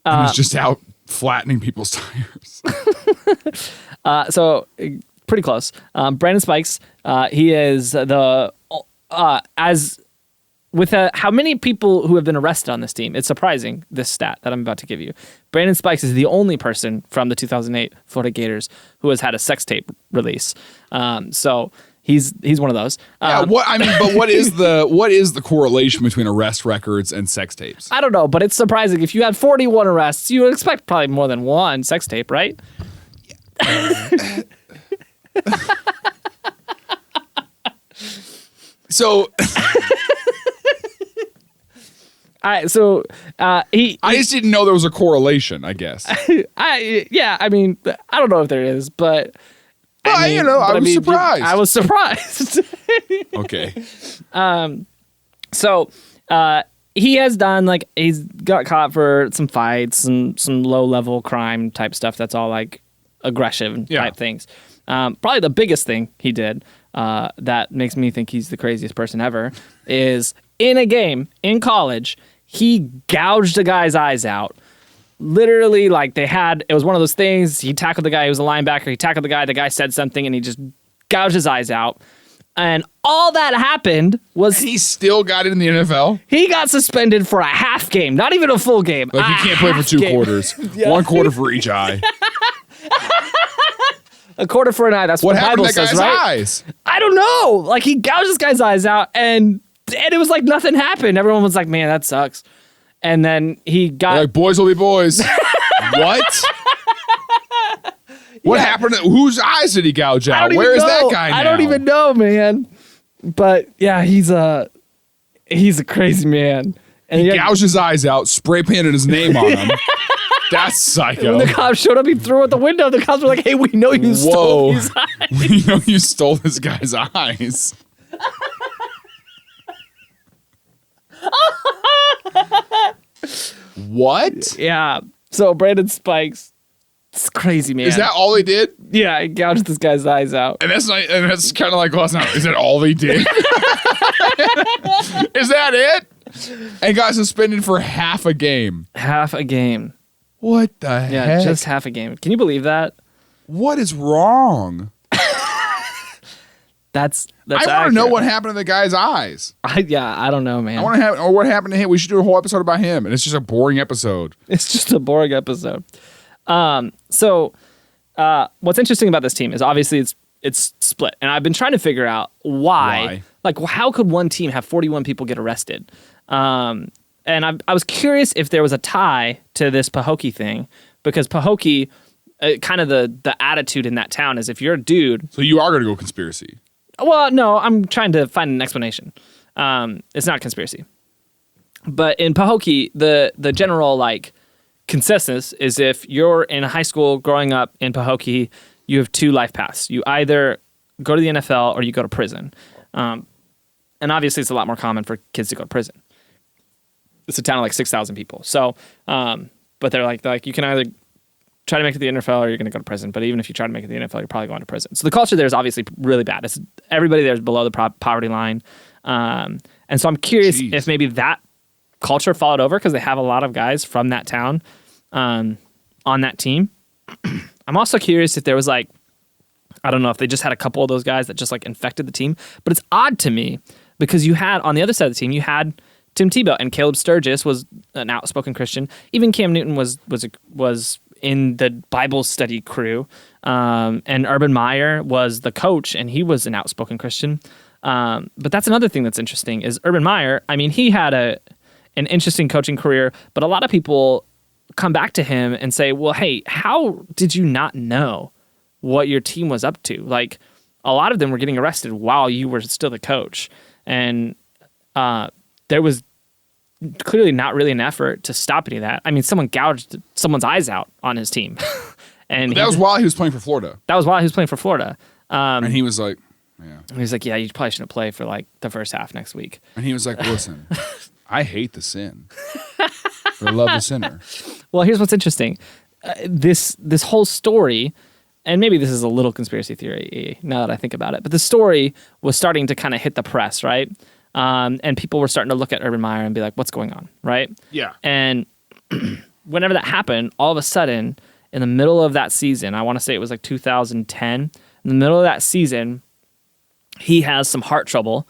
And he's just out flattening people's tires. So pretty close. Brandon Spikes, he is the as with how many people who have been arrested on this team. It's surprising, this stat that I'm about to give you. Brandon Spikes is the only person from the 2008 Florida Gators who has had a sex tape release. So he's one of those. But what is the correlation between arrest records and sex tapes? I don't know, but it's surprising. If you had 41 arrests, you would expect probably more than one sex tape, right? So All right, so I just didn't know there was a correlation, I guess. I mean, I don't know if there is, but I was surprised. I was surprised. Okay. So he has done, like, he's got caught for some fights and some low level crime type stuff. That's all like aggression type things. Probably the biggest thing he did that makes me think he's the craziest person ever is in a game in college, he gouged a guy's eyes out. Literally, like, it was one of those things. He tackled the guy who was a linebacker. He tackled the guy said something, and he just gouged his eyes out. And all that happened was... And he still got it in the NFL? He got suspended for a half game, not even a full game. Like, you can't play for 2 quarters. Yeah. 1 quarter for each eye. A quarter for an eye. That's what the happened Bible to that says, guy's right? eyes? I don't know. Like, he gouged this guy's eyes out, and it was like nothing happened. Everyone was like, man, that sucks. And then he got... They're like, boys will be boys. What? What happened? Whose eyes did he gouge out? Where is that guy now? I don't even know, man. But yeah, he's a crazy man. And He gouged his eyes out, spray painted his name on them. That's psycho. When the cops showed up, he threw out the window. The cops were like, hey, we know you stole these eyes. We know you stole this guy's eyes. What? Yeah. So Brandon Spikes, it's crazy, man. Is that all he did? Yeah, he gouged this guy's eyes out. And that's kind of like, well, that's not, is that all he did? Is that it? And got suspended for half a game. Half a game. What the heck? Yeah, just half a game. Can you believe that? What is wrong? That's I want to know accurate. what happened to the guy's eyes. I don't know, man. I want to have, or what happened to him. We should do a whole episode about him, and it's just a boring episode. It's just a boring episode. So what's interesting about this team is obviously it's split, and I've been trying to figure out why. Like, how could one team have 41 people get arrested? And I was curious if there was a tie to this Pahokee thing, because Pahokee kind of the attitude in that town is if you're a dude. So you are going to go conspiracy. Well, no, I'm trying to find an explanation. It's not conspiracy. But in Pahokee, the general like consensus is if you're in high school growing up in Pahokee, you have 2 life paths. You either go to the NFL or you go to prison. And obviously it's a lot more common for kids to go to prison. It's a town of like 6,000 people. So, but they're like you can either try to make it to the NFL or you're going to go to prison. But even if you try to make it to the NFL, you're probably going to prison. So the culture there is obviously really bad. Everybody there is below the poverty line. And so I'm curious if maybe that culture followed over because they have a lot of guys from that town on that team. I'm also curious if there was like, I don't know if they just had a couple of those guys that just like infected the team. But it's odd to me because you had, on the other side of the team, you had Tim Tebow and Caleb Sturgis was an outspoken Christian. Even Cam Newton was in the Bible study crew. And Urban Meyer was the coach and he was an outspoken Christian. But that's another thing that's interesting is Urban Meyer, I mean, he had an interesting coaching career, but a lot of people come back to him and say, well, hey, how did you not know what your team was up to? Like, a lot of them were getting arrested while you were still the coach. And there was clearly not really an effort to stop any of that. I mean, someone gouged someone's eyes out on his team. And that was while he was playing for Florida. That was while he was playing for Florida. And he was like, yeah. He was like, yeah, you probably shouldn't play for like the first half next week. And he was like, listen, I hate the sin, but I love the sinner. Well, here's what's interesting. This whole story, and maybe this is a little conspiracy theory now that I think about it, but the story was starting to kind of hit the press, right? And people were starting to look at Urban Meyer and be like, what's going on, right? Yeah. And whenever that happened, all of a sudden, in the middle of that season, I want to say it was like 2010, in the middle of that season, he has some heart trouble.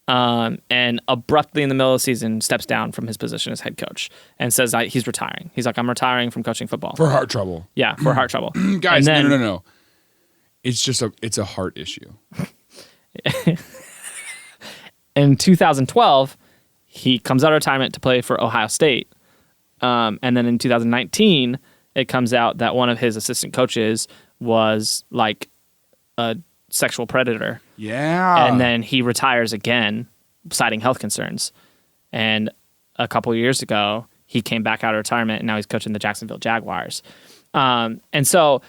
And abruptly in the middle of the season steps down from his position as head coach and says he's retiring. He's like, I'm retiring from coaching football. For heart trouble. Yeah, for heart trouble. Guys, then, no. It's a heart issue. In 2012, he comes out of retirement to play for Ohio State. And then in 2019, it comes out that one of his assistant coaches was like a sexual predator. Yeah. And then he retires again, citing health concerns. And a couple of years ago, he came back out of retirement, and now he's coaching the Jacksonville Jaguars. And so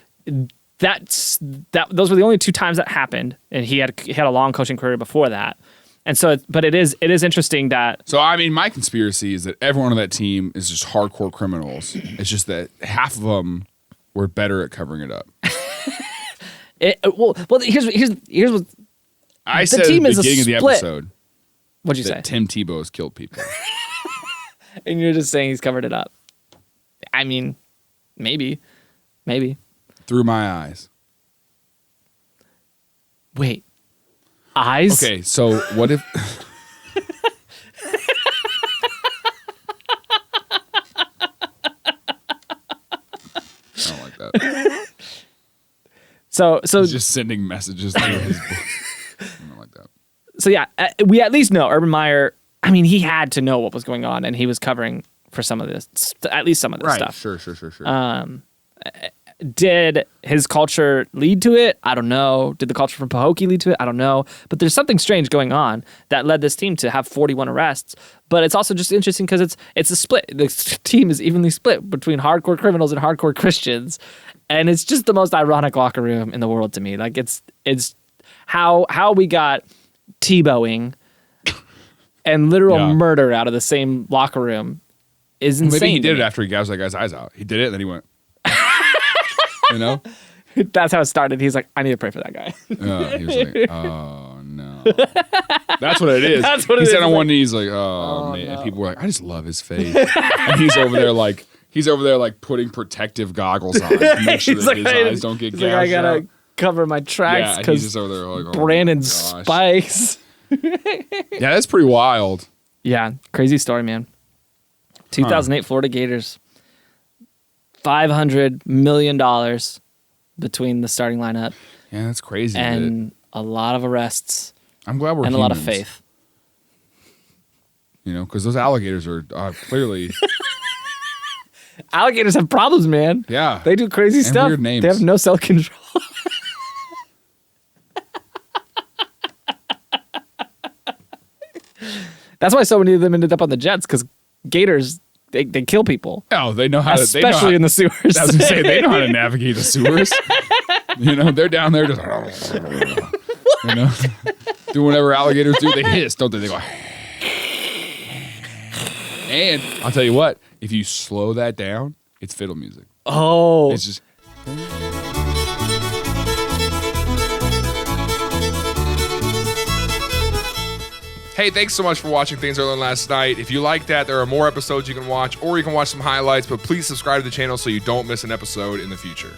those were the only 2 times that happened. And he had a long coaching career before that. And so, but it is interesting that. So I mean, my conspiracy is that everyone on that team is just hardcore criminals. It's just that half of them were better at covering it up. Well, here's what I said at the beginning of the episode. What'd you say? Tim Tebow has killed people. And you're just saying he's covered it up. I mean, maybe. Through my eyes. Wait. Eyes? Okay, so what if... I don't like that. So he's just sending messages through his book. I don't like that. So yeah, we at least know Urban Meyer. I mean, he had to know what was going on, and he was covering for some of this, at least some of this stuff. Sure. Did his culture lead to it? I don't know. Did the culture from Pahokee lead to it? I don't know. But there's something strange going on that led this team to have 41 arrests. But it's also just interesting because it's a split. The team is evenly split between hardcore criminals and hardcore Christians. And it's just the most ironic locker room in the world to me. Like it's how we got Tebowing and literal murder out of the same locker room is insane. Maybe he did it after he gouged that guy's eyes out. He did it, and then he went. You know? That's how it started. He's like, I need to pray for that guy. He was like, oh no. That's what it is. That's what he it said is. on one knee, he's like, oh man. no. And people were like, I just love his face. And he's over there like putting protective goggles on to make sure that his eyes don't get gouged I gotta out. cover my tracks Yeah, he's just because over there like, oh Brandon my gosh. Spikes. Yeah, that's pretty wild. Yeah, crazy story, man. 2008 Florida Gators. $500 million between the starting lineup Yeah, that's crazy. and a lot of arrests I'm glad we're and humans, a lot of faith. You know, because those alligators are clearly Alligators have problems, man. Yeah. They do crazy And stuff. weird names. They have no self-control. That's why so many of them ended up on the Jets, because gators, they kill people. Oh, they know how to. Especially in the sewers. I was going to say, they know how to navigate the sewers. They're down there just, doing whatever alligators do. They hiss, don't they? They go. And I'll tell you what, if you slow that down, it's fiddle music. Oh. It's just. Hey, thanks so much for watching Things I Learned Last Night. If you like that, there are more episodes you can watch, or you can watch some highlights, but please subscribe to the channel so you don't miss an episode in the future.